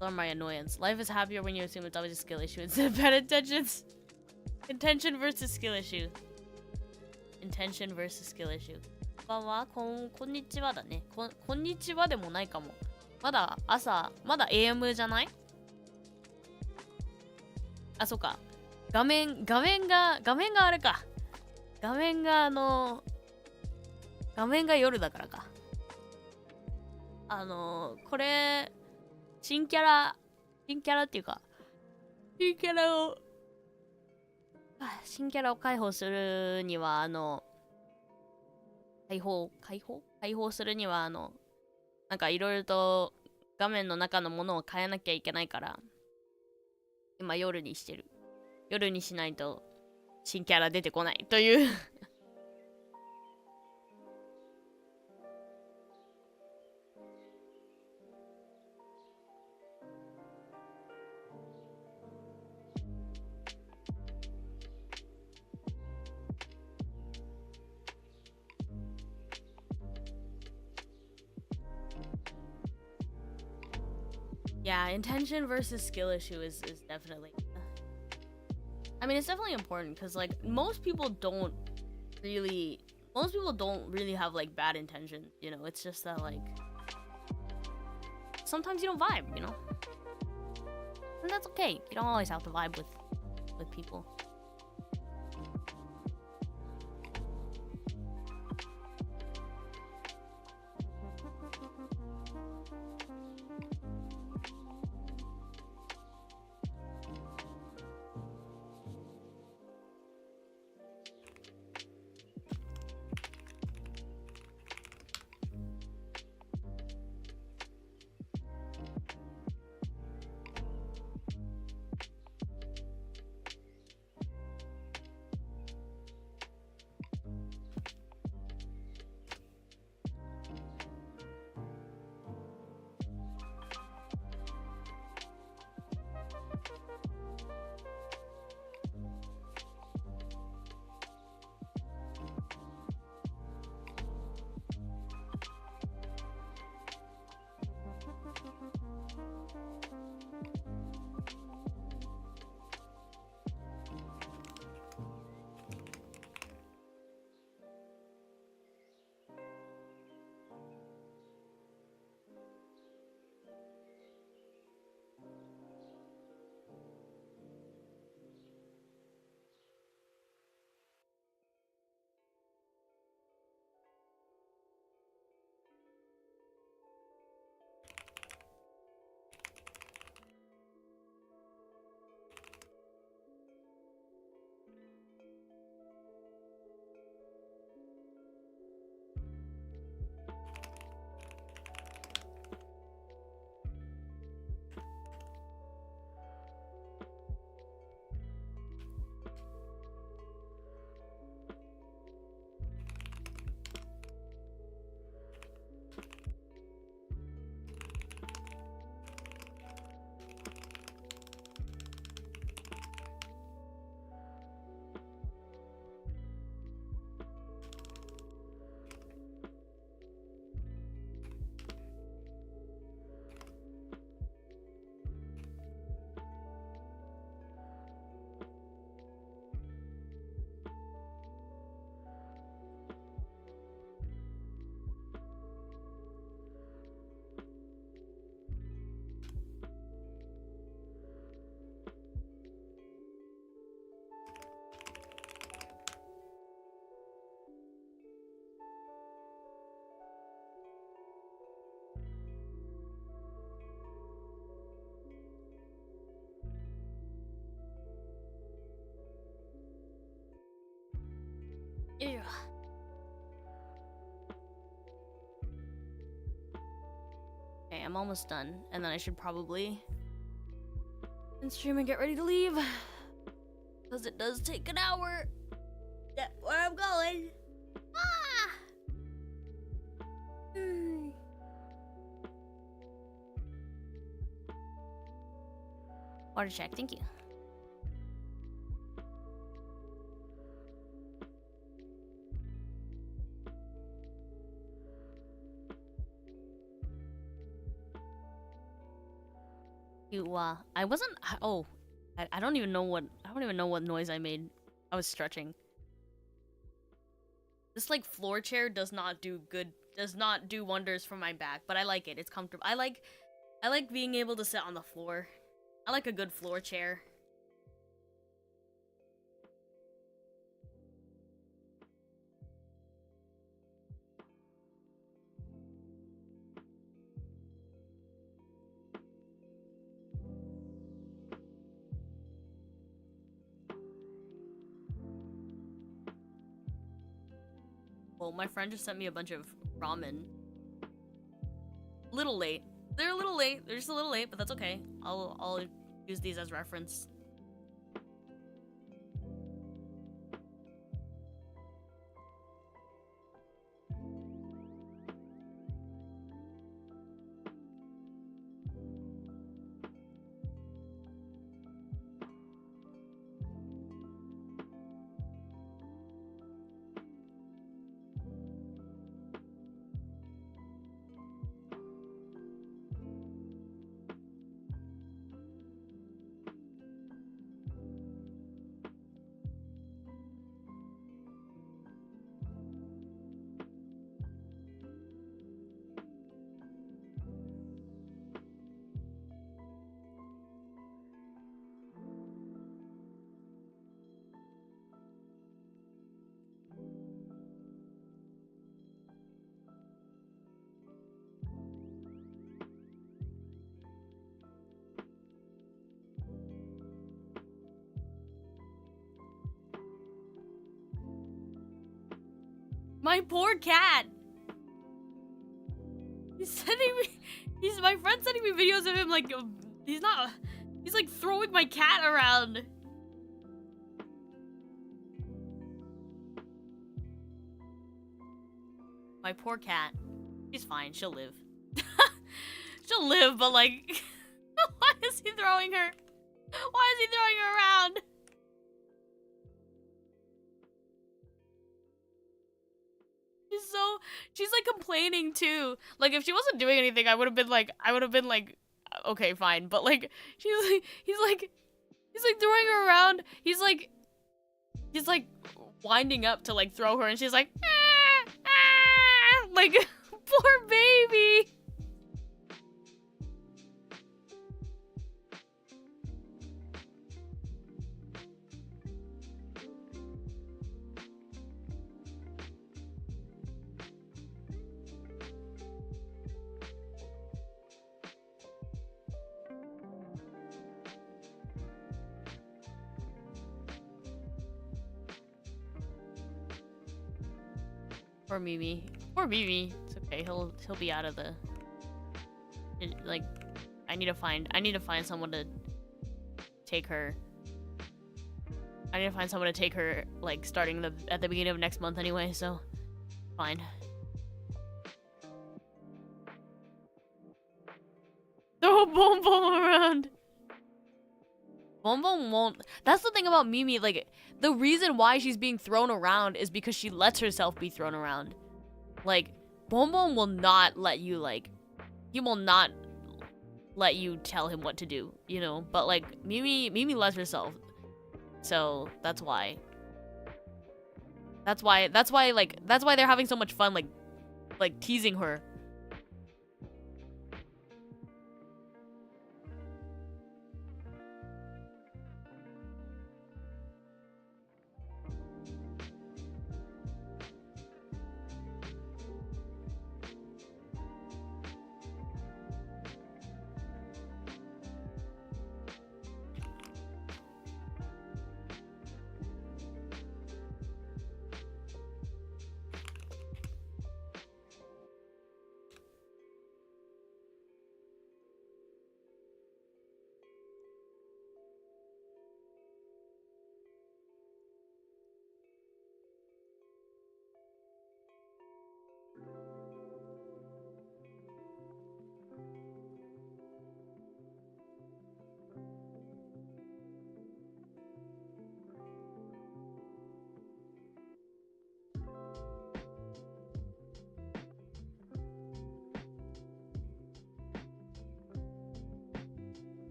Or my annoyance. Life is happier when you assume it's always a skill issue instead of bad intentions. Intention versus skill issue. Intention versus skill issue. こんばんは、こんにちはだね。こんにちはでもないかも。まだ朝、まだ AM じゃない？あ、そっか。画面があれか。画面が画面が夜だからか。これ、新キャラっていうか、新キャラを解放するには、解放するには、なんかいろいろと画面の中のものを変えなきゃいけないから、今夜にしてる。夜にしないと新キャラ出てこないというYeah, intention versus skill issue is definitely. I mean, it's definitely important because like most people don't really have like bad intentions. You know, it's just that like sometimes you don't vibe. You know, and that's okay. You don't always have to vibe with people. Ew. Okay, I'm almost done, and then I should probably end stream and get ready to leave, because it does take an hour. Yeah, where I'm going. Ah! Water check, thank you. I wasn't. Oh, I don't even know what. I don't even know what noise I made. I was stretching. This like floor chair does not do good. Does not do wonders for my back, but I like it. It's comfortable. I like being able to sit on the floor. I like a good floor chair. Well, my friend just sent me a bunch of ramen. Little late. They're a little late. They're just a little late, but that's okay. I'll use these as reference. My poor cat. He's sending me. My friend sending me videos of him like he's like throwing my cat around. My poor cat. She's fine. She'll live. She'll live, but like, why is he throwing her? Why is he throwing her around? She's like complaining too. Like if she wasn't doing anything, I would have been like, okay, fine. But like, he's like throwing her around. He's like winding up to like throw her, and she's like, ah, ah, like poor baby. Poor Mimi. Poor Mimi. It's okay. He'll be out of the. Like, I need to find someone to take her. I need to find someone to take her, like, starting at the beginning of next month anyway. So, fine. Throw a Boom Boom around. Boom Boom won't. That's the thing about Mimi. Like, the reason why she's being thrown around is because she lets herself be thrown around. Like, Boom Boom will not let you, like, he will not let you tell him what to do, you know? But, like, Mimi lets herself. So, that's why. That's why they're having so much fun, like teasing her.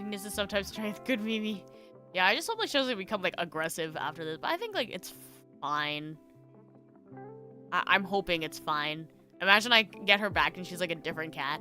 Weakness is sometimes strength. Good Mimi. Yeah, I just hope like she doesn't become like aggressive after this. But I think like it's fine. I'm hoping it's fine. Imagine I get her back and she's like a different cat.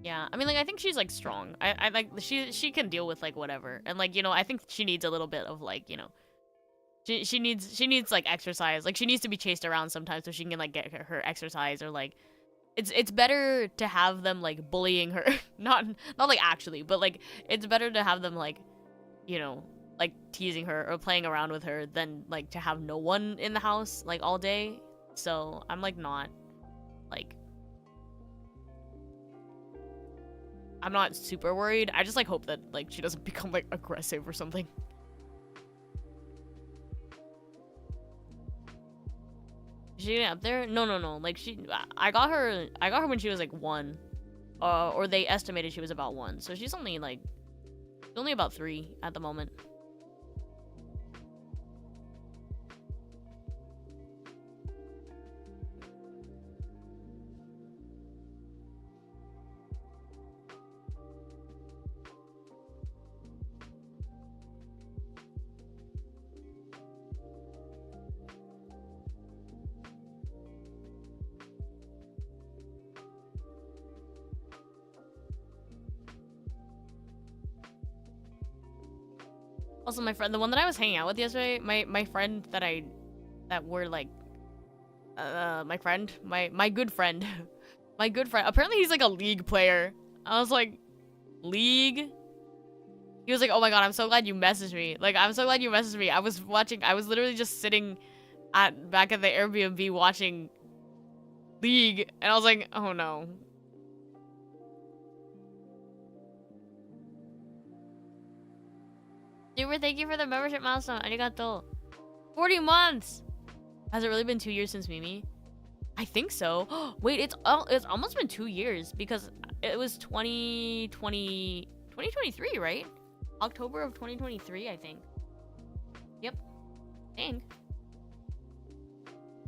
Yeah, I mean, like, I think she's, like, strong. I like, she can deal with, like, whatever. And, like, you know, I think she needs a little bit of, like, you know, she needs, like, exercise. Like, she needs to be chased around sometimes so she can, like, get her exercise or, like, it's better to have them, like, bullying her. not, like, actually, but, like, it's better to have them, like, you know, like, teasing her or playing around with her than, like, to have no one in the house, like, all day. So, I'm, like, not, like... I'm not super worried. I just, like, hope that, like, she doesn't become, like, aggressive or something. Is she up there? No. Like, I got her when she was, like, 1. Or they estimated she was about 1. So she's only, like, about 3 at the moment. Also, my friend, the one that I was hanging out with yesterday, my friend my good friend, my good friend. Apparently, he's like a League player. I was like, League? He was like, oh my god, I'm so glad you messaged me. Like, I'm so glad you messaged me. I was literally just sitting back at the Airbnb watching League, and I was like, oh no. Super, thank you for the membership milestone. Arigato. 40 months! Has it really been 2 years since Mimi? I think so. Wait, it's almost been 2 years because it was 2023, right? October of 2023, I think. Yep. Dang.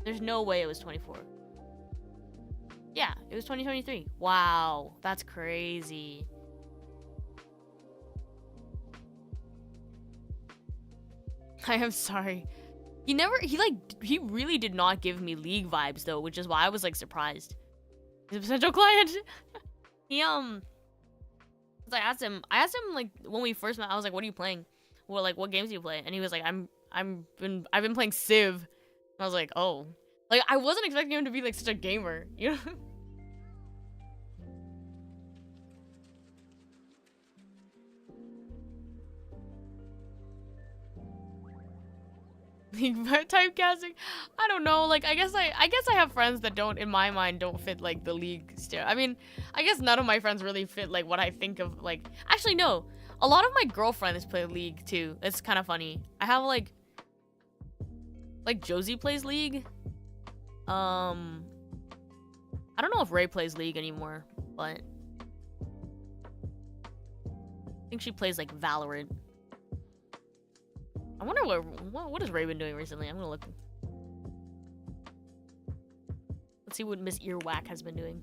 There's no way it was 24. Yeah, it was 2023. Wow, that's crazy. I am sorry. He really did not give me League vibes though, which is why I was like surprised. He's a potential client. He I asked him like when we first met, I was like, what are you playing? Well, like what games do you play? And he was like, I've been playing Civ. And I was like, oh. Like I wasn't expecting him to be like such a gamer, you know? Typecasting, I don't know. Like, I guess I have friends that don't, in my mind, don't fit like the League stare. I mean, I guess none of my friends really fit like what I think of. Like, actually, no. A lot of my girlfriends play League too. It's kind of funny. I have like Josie plays League. I don't know if Ray plays League anymore, but I think she plays like Valorant. I wonder what has Ray been doing recently. I'm gonna look. Let's see what Miss Earwack has been doing.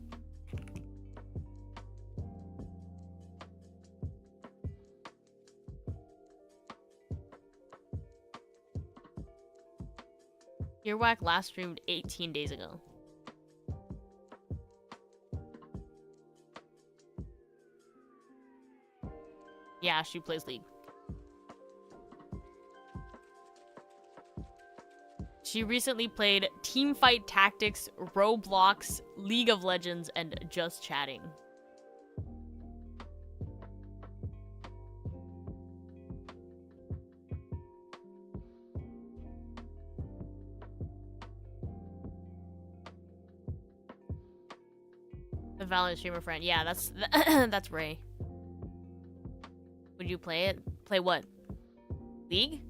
Earwack last streamed 18 days ago. Yeah, she plays League. She recently played Teamfight Tactics, Roblox, League of Legends, and Just Chatting. The Valorant streamer friend. Yeah, that's that's Ray. Would you play it? Play what? League?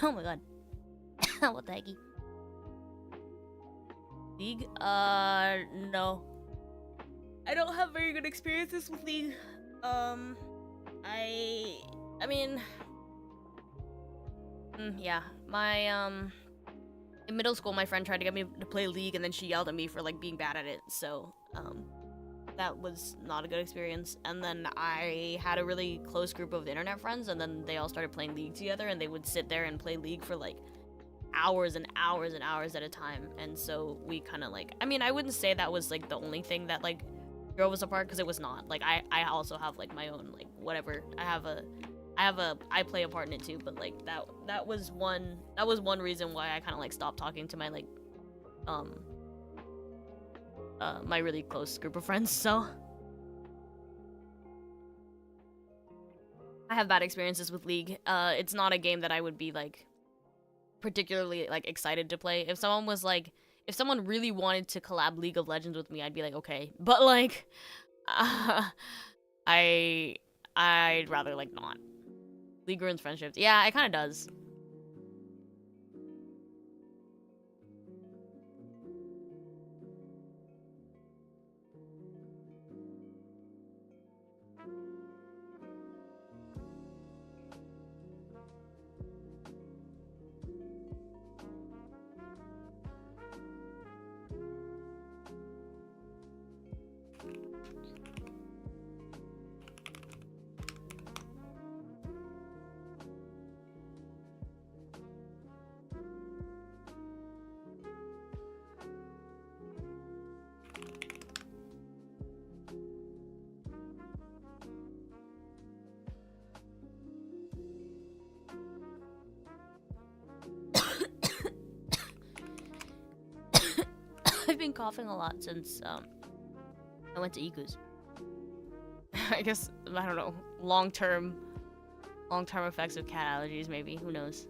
Oh my god. What the hecky? League? No. I don't have very good experiences with League. I mean... yeah. In middle school, my friend tried to get me to play League, and then she yelled at me for, like, being bad at it, so, that was not a good experience. And then I had a really close group of internet friends, and then they all started playing League together, and they would sit there and play League for, like, hours and hours and hours at a time, and so we kind of like, I mean, I wouldn't say that was like the only thing that like drove us apart, because it was not. Like I also have like my own like whatever. I play a part in it too, but like that was one reason why I kind of like stopped talking to my like my really close group of friends. So I have bad experiences with League. It's not a game that I would be like particularly like excited to play. If someone really wanted to collab League of Legends with me, I'd be like, okay. But like I'd rather like not. League ruins friendships. Yeah, it kind of does. I've been coughing a lot since I went to Iku's. I guess, I don't know, long-term effects of cat allergies, maybe, who knows.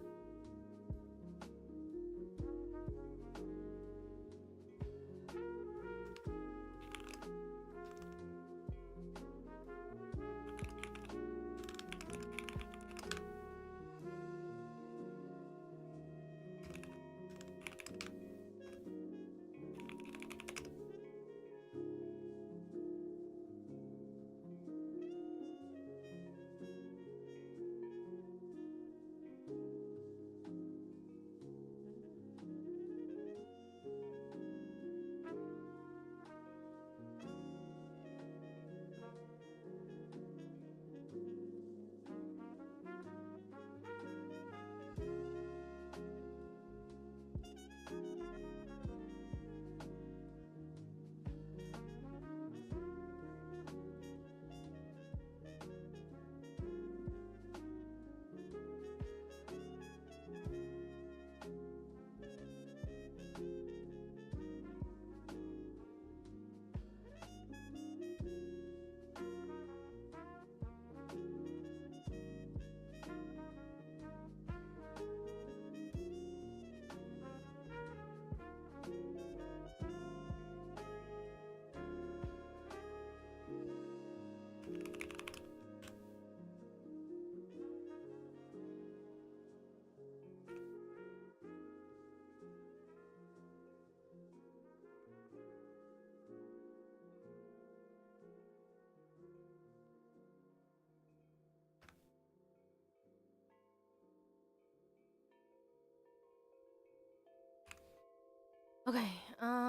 Okay, okay,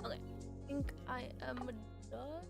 I think I am done.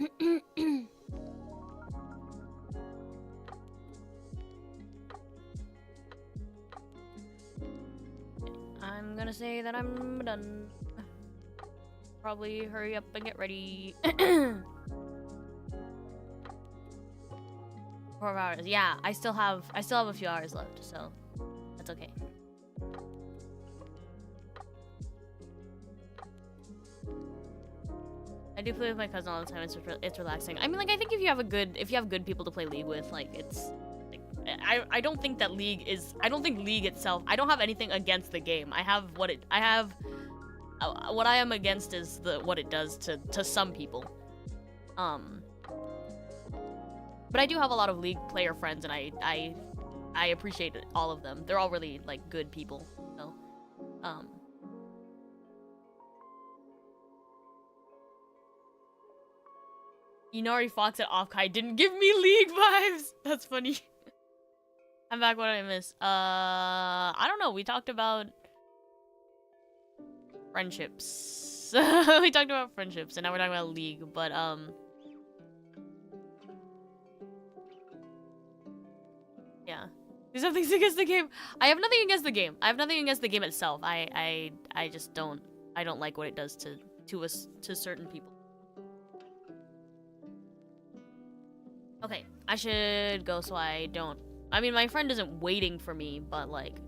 I'm gonna say that I'm done. Probably hurry up and get ready. 4 hours. Yeah, I still have a few hours left, so that's okay. I do play with my cousin all the time. It's relaxing. I mean, like, I think if you have good people to play League with, like, it's like, I don't think that League is, I don't think League itself, I don't have anything against the game. What I am against is what it does to some people. But I do have a lot of League player friends, and I appreciate all of them. They're all really, like, good people. So, Inari Fox at Offkai didn't give me League vibes. That's funny. I'm back. What did I miss? I don't know. We talked about friendships. We talked about friendships, and now we're talking about League. But yeah. There's nothing against the game. I have nothing against the game. I have nothing against the game itself. I just don't. I don't like what it does to certain people. Okay, I should go so I don't. I mean, my friend isn't waiting for me, but like,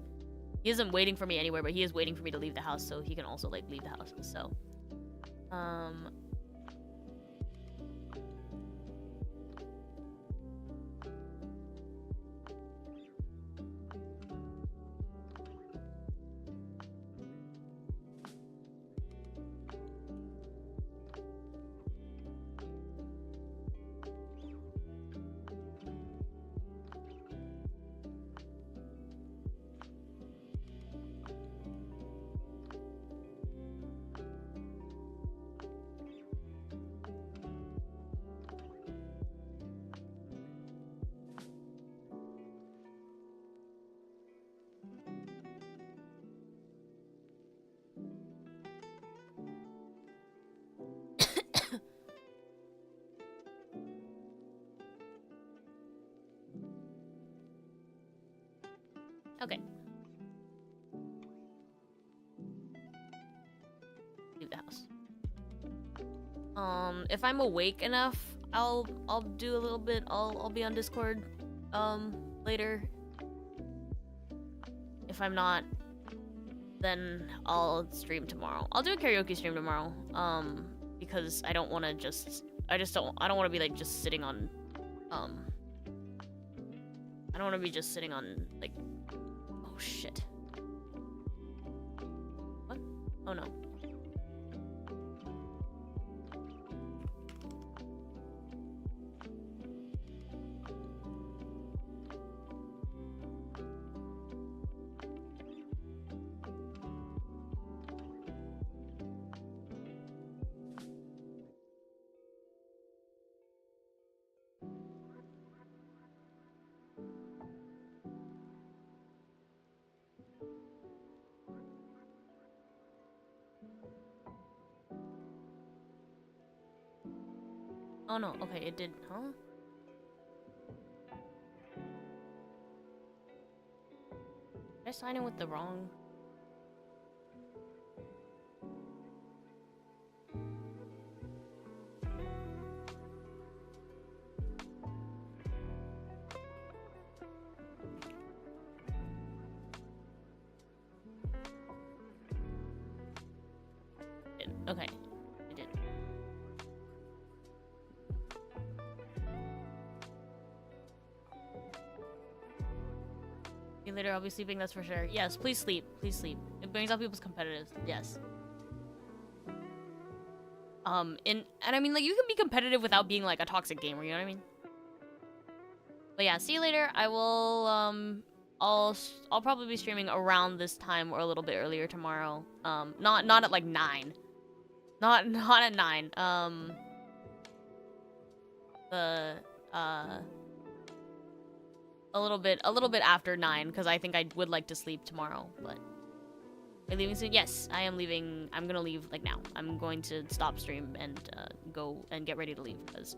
he isn't waiting for me anywhere, but he is waiting for me to leave the house, so he can also like leave the house. So, okay. Leave the house. If I'm awake enough, I'll do a little bit. I'll be on Discord later. If I'm not, then I'll stream tomorrow. I'll do a karaoke stream tomorrow. Because I don't want to I don't want to be like just sitting on I don't want to be just sitting on like, oh shit. What? Oh no. Oh no, okay, it did, huh? Did I sign in with the wrong? Okay, I did. See you later, I'll be sleeping, that's for sure. Yes, please sleep. Please sleep. It brings out people's competitive. Yes. And I mean, like, you can be competitive without being, like, a toxic gamer, you know what I mean? But yeah, see you later. I will, I'll probably be streaming around this time or a little bit earlier tomorrow. Not at, like, 9. Not at 9. A little bit after 9, because I think I would like to sleep tomorrow, but Are you leaving soon? Yes, I am leaving. I'm gonna leave like now. I'm going to stop stream and go and get ready to leave because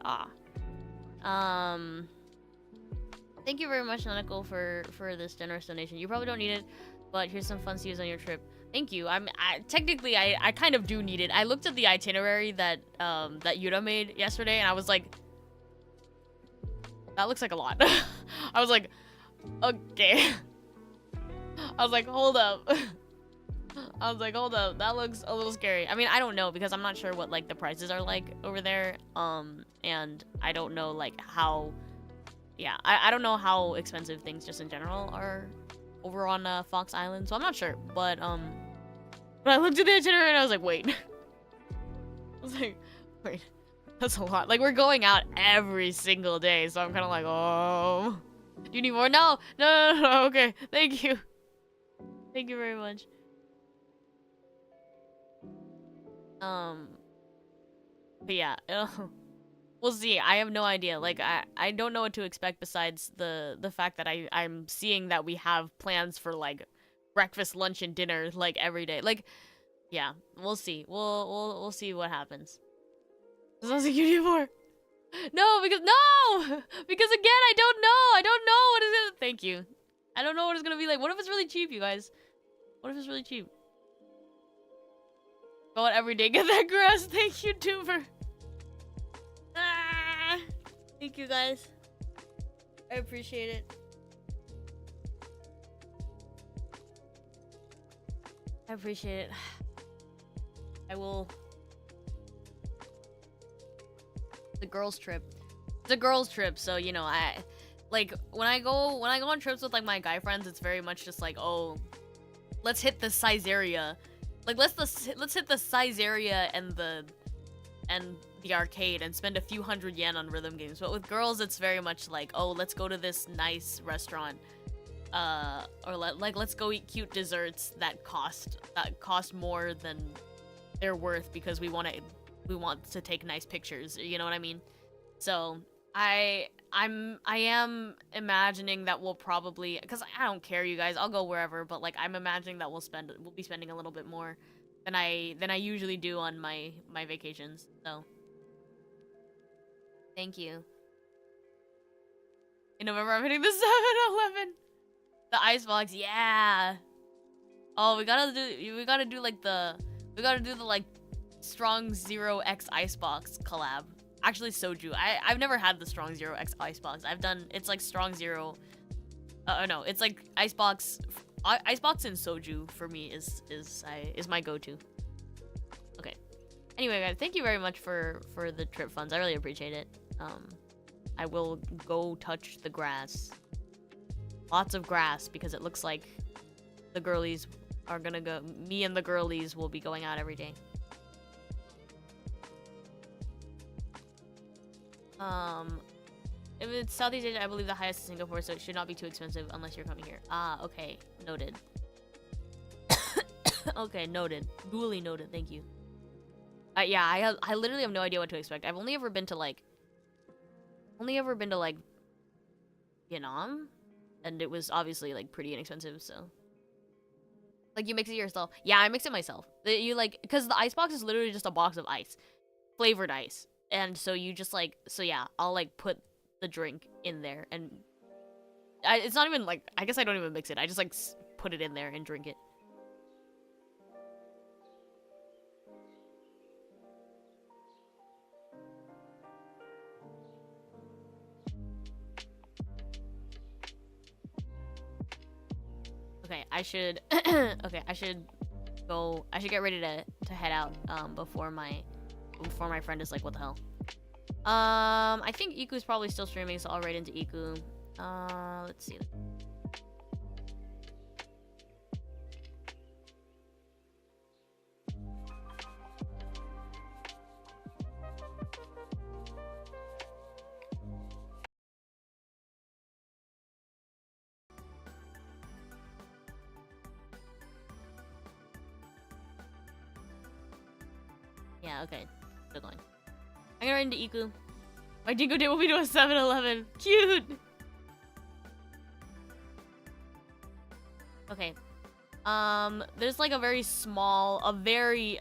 thank you very much, Nanako, for this generous donation. You probably don't need it, but here's some fun to use on your trip. Thank you. Technically I kind of do need it. I looked at the itinerary that that Yuta made yesterday, and I was like, that looks like a lot. I was like, okay. I was like, hold up. I was like, hold up. That looks a little scary. I mean, I don't know because I'm not sure what like the prices are like over there. And I don't know like how. Yeah, I don't know how expensive things just in general are over on Fox Island, so I'm not sure. But I looked at the itinerary and I was like, wait. I was like, wait, that's a lot. Like, we're going out every single day, so I'm kind of like, oh, do you need more? No, no, okay, thank you. Thank you very much. But yeah, we'll see. I have no idea. Like, I don't know what to expect besides the fact that I'm seeing that we have plans for like breakfast, lunch, and dinner like every day. Like, yeah, we'll see. We'll see what happens. Sounds like you need more. No, because again, I don't know what is it. Thank you. I don't know what it's gonna be like. What if it's really cheap, you guys? What if it's really cheap? Go out every day, get that grass. Thank you, Tuber. Thank you, guys. I appreciate it. I appreciate it. I will. The girls' trip. It's a girls' trip, so you know, I like when I go on trips with like my guy friends, it's very much just like, oh, let's hit the size area. Like let's hit the size area and the arcade and spend a few hundred yen on rhythm games. But with girls, it's very much like, oh, let's go to this nice restaurant, or let's go eat cute desserts that cost more than they're worth because we want to take nice pictures. You know what I mean? So I am imagining that we'll probably, because I don't care, you guys, I'll go wherever, but like I'm imagining that we'll be spending a little bit more than I usually do on my vacations. So thank you. In November, I'm hitting the 7-Eleven. The icebox, yeah. Oh, we gotta do like the like Strong Zero X icebox collab. Actually, soju. I've never had the Strong Zero X icebox. It's like Strong Zero. No, it's like icebox and soju for me is my go-to. Okay. Anyway, guys, thank you very much for the trip funds. I really appreciate it. I will go touch the grass. Lots of grass because it looks like the girlies are gonna go. Me and the girlies will be going out every day. If it's Southeast Asia, I believe the highest is Singapore, so it should not be too expensive unless you're coming here. Ah, okay. Noted. Okay, noted. Duly noted, thank you. Yeah, I literally have no idea what to expect. I've only ever been to, like, Vietnam, and it was obviously, like, pretty inexpensive, so. Like, you mix it yourself. Yeah, I mix it myself. You, like, because the icebox is literally just a box of ice. Flavored ice. And so you just like, so yeah, I'll like put the drink in there and it's not even like, I guess I don't even mix it. I just like put it in there and drink it. Okay, I should, okay, I should get ready to head out, before my friend is like, what the hell? I think Iku's probably still streaming, so I'll write into Iku. Let's see. Yeah, okay. Still going. I'm gonna run into Iku. My dingo day will be to a 7-Eleven. Cute! Okay. There's like a very small, very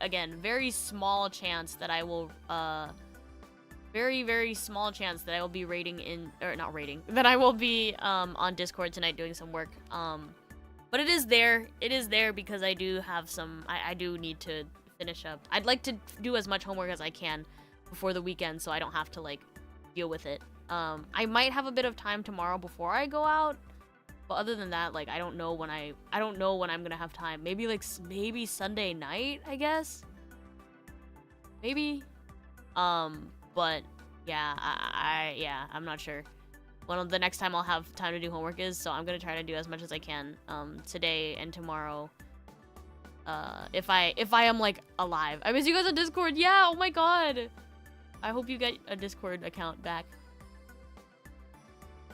small chance that I will, very small chance that I will be raiding in, or not raiding, that I will be, on Discord tonight doing some work. But it is there because I do have some, I do need to finish up. I'd like to do as much homework as I can before the weekend so I don't have to, like, deal with it. I might have a bit of time tomorrow before I go out. But other than that, like, I don't know when I'm gonna have time. Maybe Sunday night, I guess. Maybe. But yeah, I'm not sure. When the next time I'll have time to do homework is, so I'm gonna try to do as much as I can, today and tomorrow. If I am, like, alive. I miss you guys on Discord. Yeah, oh my god. I hope you get a Discord account back.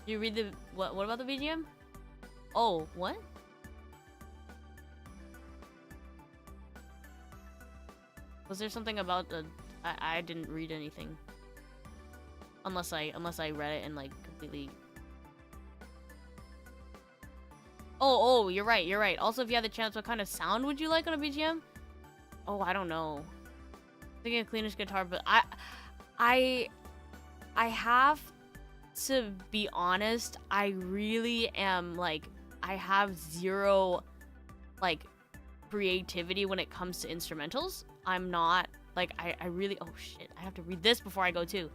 You read the, what about the BGM? Oh, what? Was there something about the... I didn't read anything. Unless I read it and, like, completely... Oh, you're right. Also, if you had the chance, what kind of sound would you like on a BGM? Oh, I don't know. I'm thinking a cleanish guitar, but I have to be honest, I really am, like... I have zero, like, creativity when it comes to instrumentals. I'm not, like, I really, oh shit, I have to read this before I go too.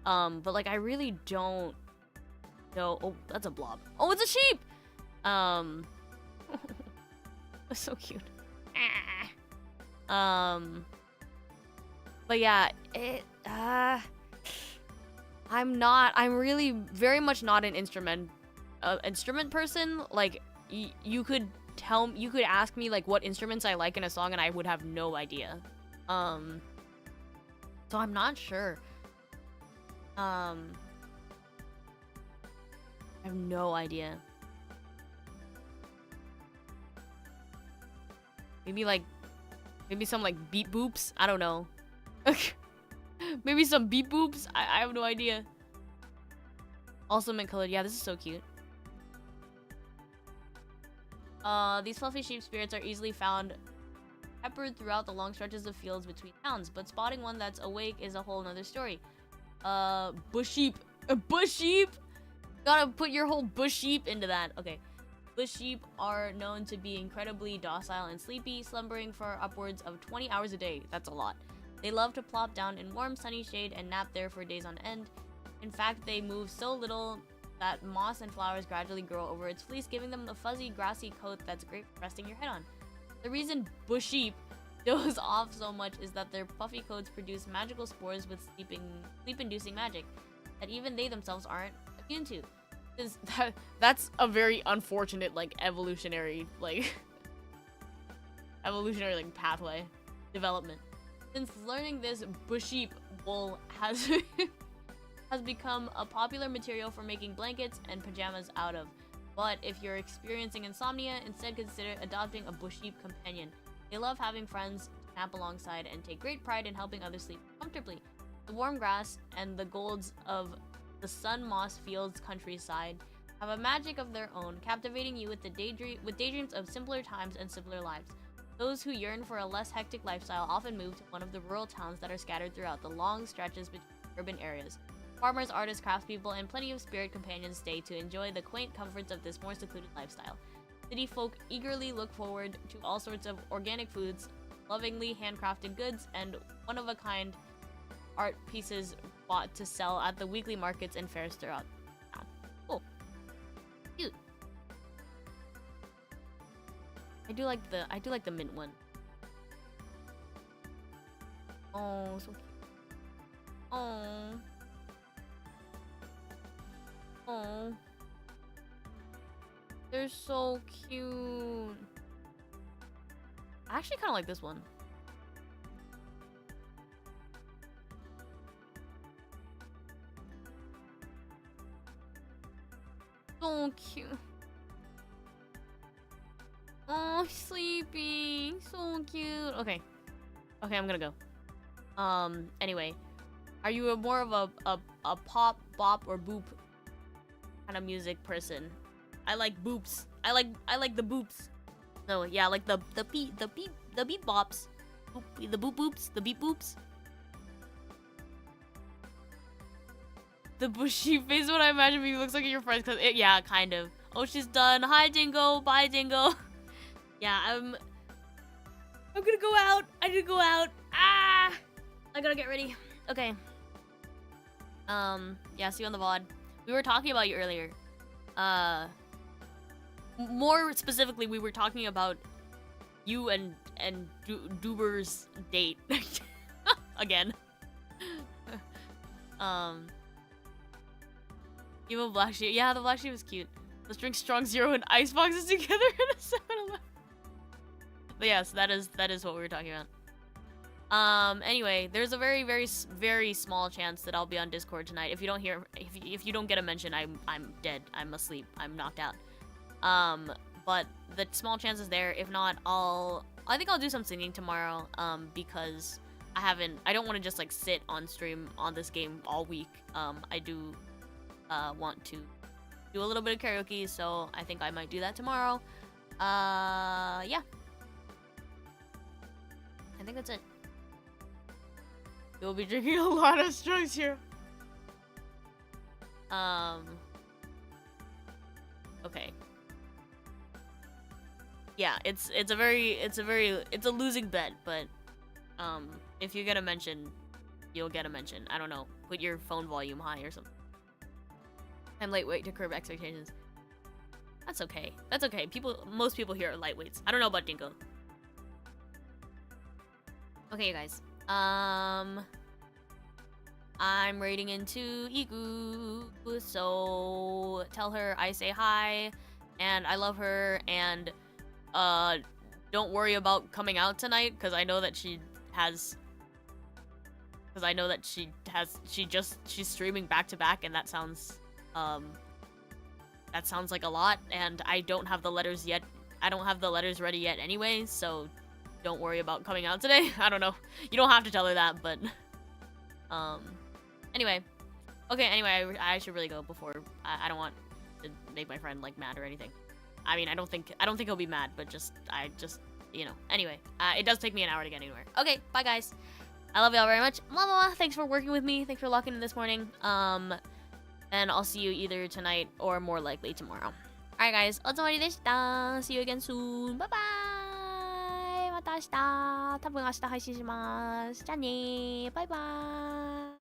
But, like, I really don't know. Oh, that's a blob. Oh, it's a sheep! That's so cute. But yeah, I'm really very much not an instrument person. Like, you could ask me, like, what instruments I like in a song and I would have no idea. So I'm not sure. I have no idea. Maybe some, like, beat boops. I don't know. Maybe some beat boops. I have no idea. Also mint colored. Yeah, this is so cute. These fluffy sheep spirits are easily found peppered throughout the long stretches of fields between towns, but spotting one that's awake is a whole nother story. Bush sheep. Bush sheep? Gotta put your whole bush sheep into that. Okay. Bush sheep are known to be incredibly docile and sleepy, slumbering for upwards of 20 hours a day. That's a lot. They love to plop down in warm, sunny shade and nap there for days on end. In fact, they move so little that moss and flowers gradually grow over its fleece, giving them the fuzzy, grassy coat that's great for resting your head on. The reason bush sheep doze off so much is that their puffy coats produce magical spores with sleep-inducing magic that even they themselves aren't immune to. That's a very unfortunate, like, evolutionary pathway development. Since learning this, bush sheep wool has become a popular material for making blankets and pajamas out of. But if you're experiencing insomnia, instead consider adopting a bush sheep companion. They love having friends to nap alongside and take great pride in helping others sleep comfortably. The warm grass and the golds of the sun moss fields countryside have a magic of their own, captivating you with daydreams of simpler times and simpler lives. Those who yearn for a less hectic lifestyle often move to one of the rural towns that are scattered throughout the long stretches between urban areas. Farmers, artists, craftspeople, and plenty of spirit companions stay to enjoy the quaint comforts of this more secluded lifestyle. City folk eagerly look forward to all sorts of organic foods, lovingly handcrafted goods, and one-of-a-kind art pieces bought to sell at the weekly markets and fairs throughout town. Cool. Cute. I do like the mint one. Oh, so cute. Oh. Oh. They're so cute. I actually kind of like this one. So cute. Oh, sleeping. So cute. Okay. Okay, I'm gonna go. Anyway. Are you more of a pop, bop, or boop kind of music person? I like boops. I like the boops. So yeah, like the beep bops, the boop boops, the beep boops. The bushy face, what I imagine me looks like your friends, cause yeah, kind of. Oh, she's done. Hi, Dingo. Bye, Dingo. Yeah, I'm gonna go out. I need to go out. Ah, I gotta get ready. Okay. Yeah, see you on the VOD. We were talking about you earlier. More specifically, we were talking about you and Duber's date again. You have a black sheep. Yeah, the black sheep is cute. Let's drink strong zero and ice boxes together in a 7-Eleven. But yes, that is what we were talking about. Anyway, there's a very small chance that I'll be on Discord tonight. If you don't hear, if you don't get a mention, I'm dead. I'm asleep. I'm knocked out. But the small chance is there. If not, I think I'll do some singing tomorrow. Because I don't want to just like sit on stream on this game all week. I do want to do a little bit of karaoke, so I think I might do that tomorrow. Yeah. I think that's it. You'll be drinking a lot of strong zero. Okay. Yeah, it's a losing bet, but if you get a mention, you'll get a mention. I don't know. Put your phone volume high or something. I'm lightweight to curb expectations. That's okay. That's okay. Most people here are lightweights. I don't know about Dingo. Okay, you guys. I'm raiding into Igu, so tell her I say hi, and I love her, and don't worry about coming out tonight, because I know that she's streaming back to back, and that sounds like a lot, and I don't have the letters yet. I don't have the letters ready yet anyway, so don't worry about coming out today. I don't know. You don't have to tell her that, but anyway. Okay, anyway, I should really go before I don't want to make my friend like mad or anything. I mean, I don't think he'll be mad, but you know. Anyway, it does take me an hour to get anywhere. Okay, bye guys. I love y'all very much. Mwah. Thanks for working with me. Thanks for locking in this morning. And I'll see you either tonight or more likely tomorrow. Alright guys, おつもりでした。See you again soon. Bye bye. また明日。多分明日配信します。じゃあねー。バイバーイ。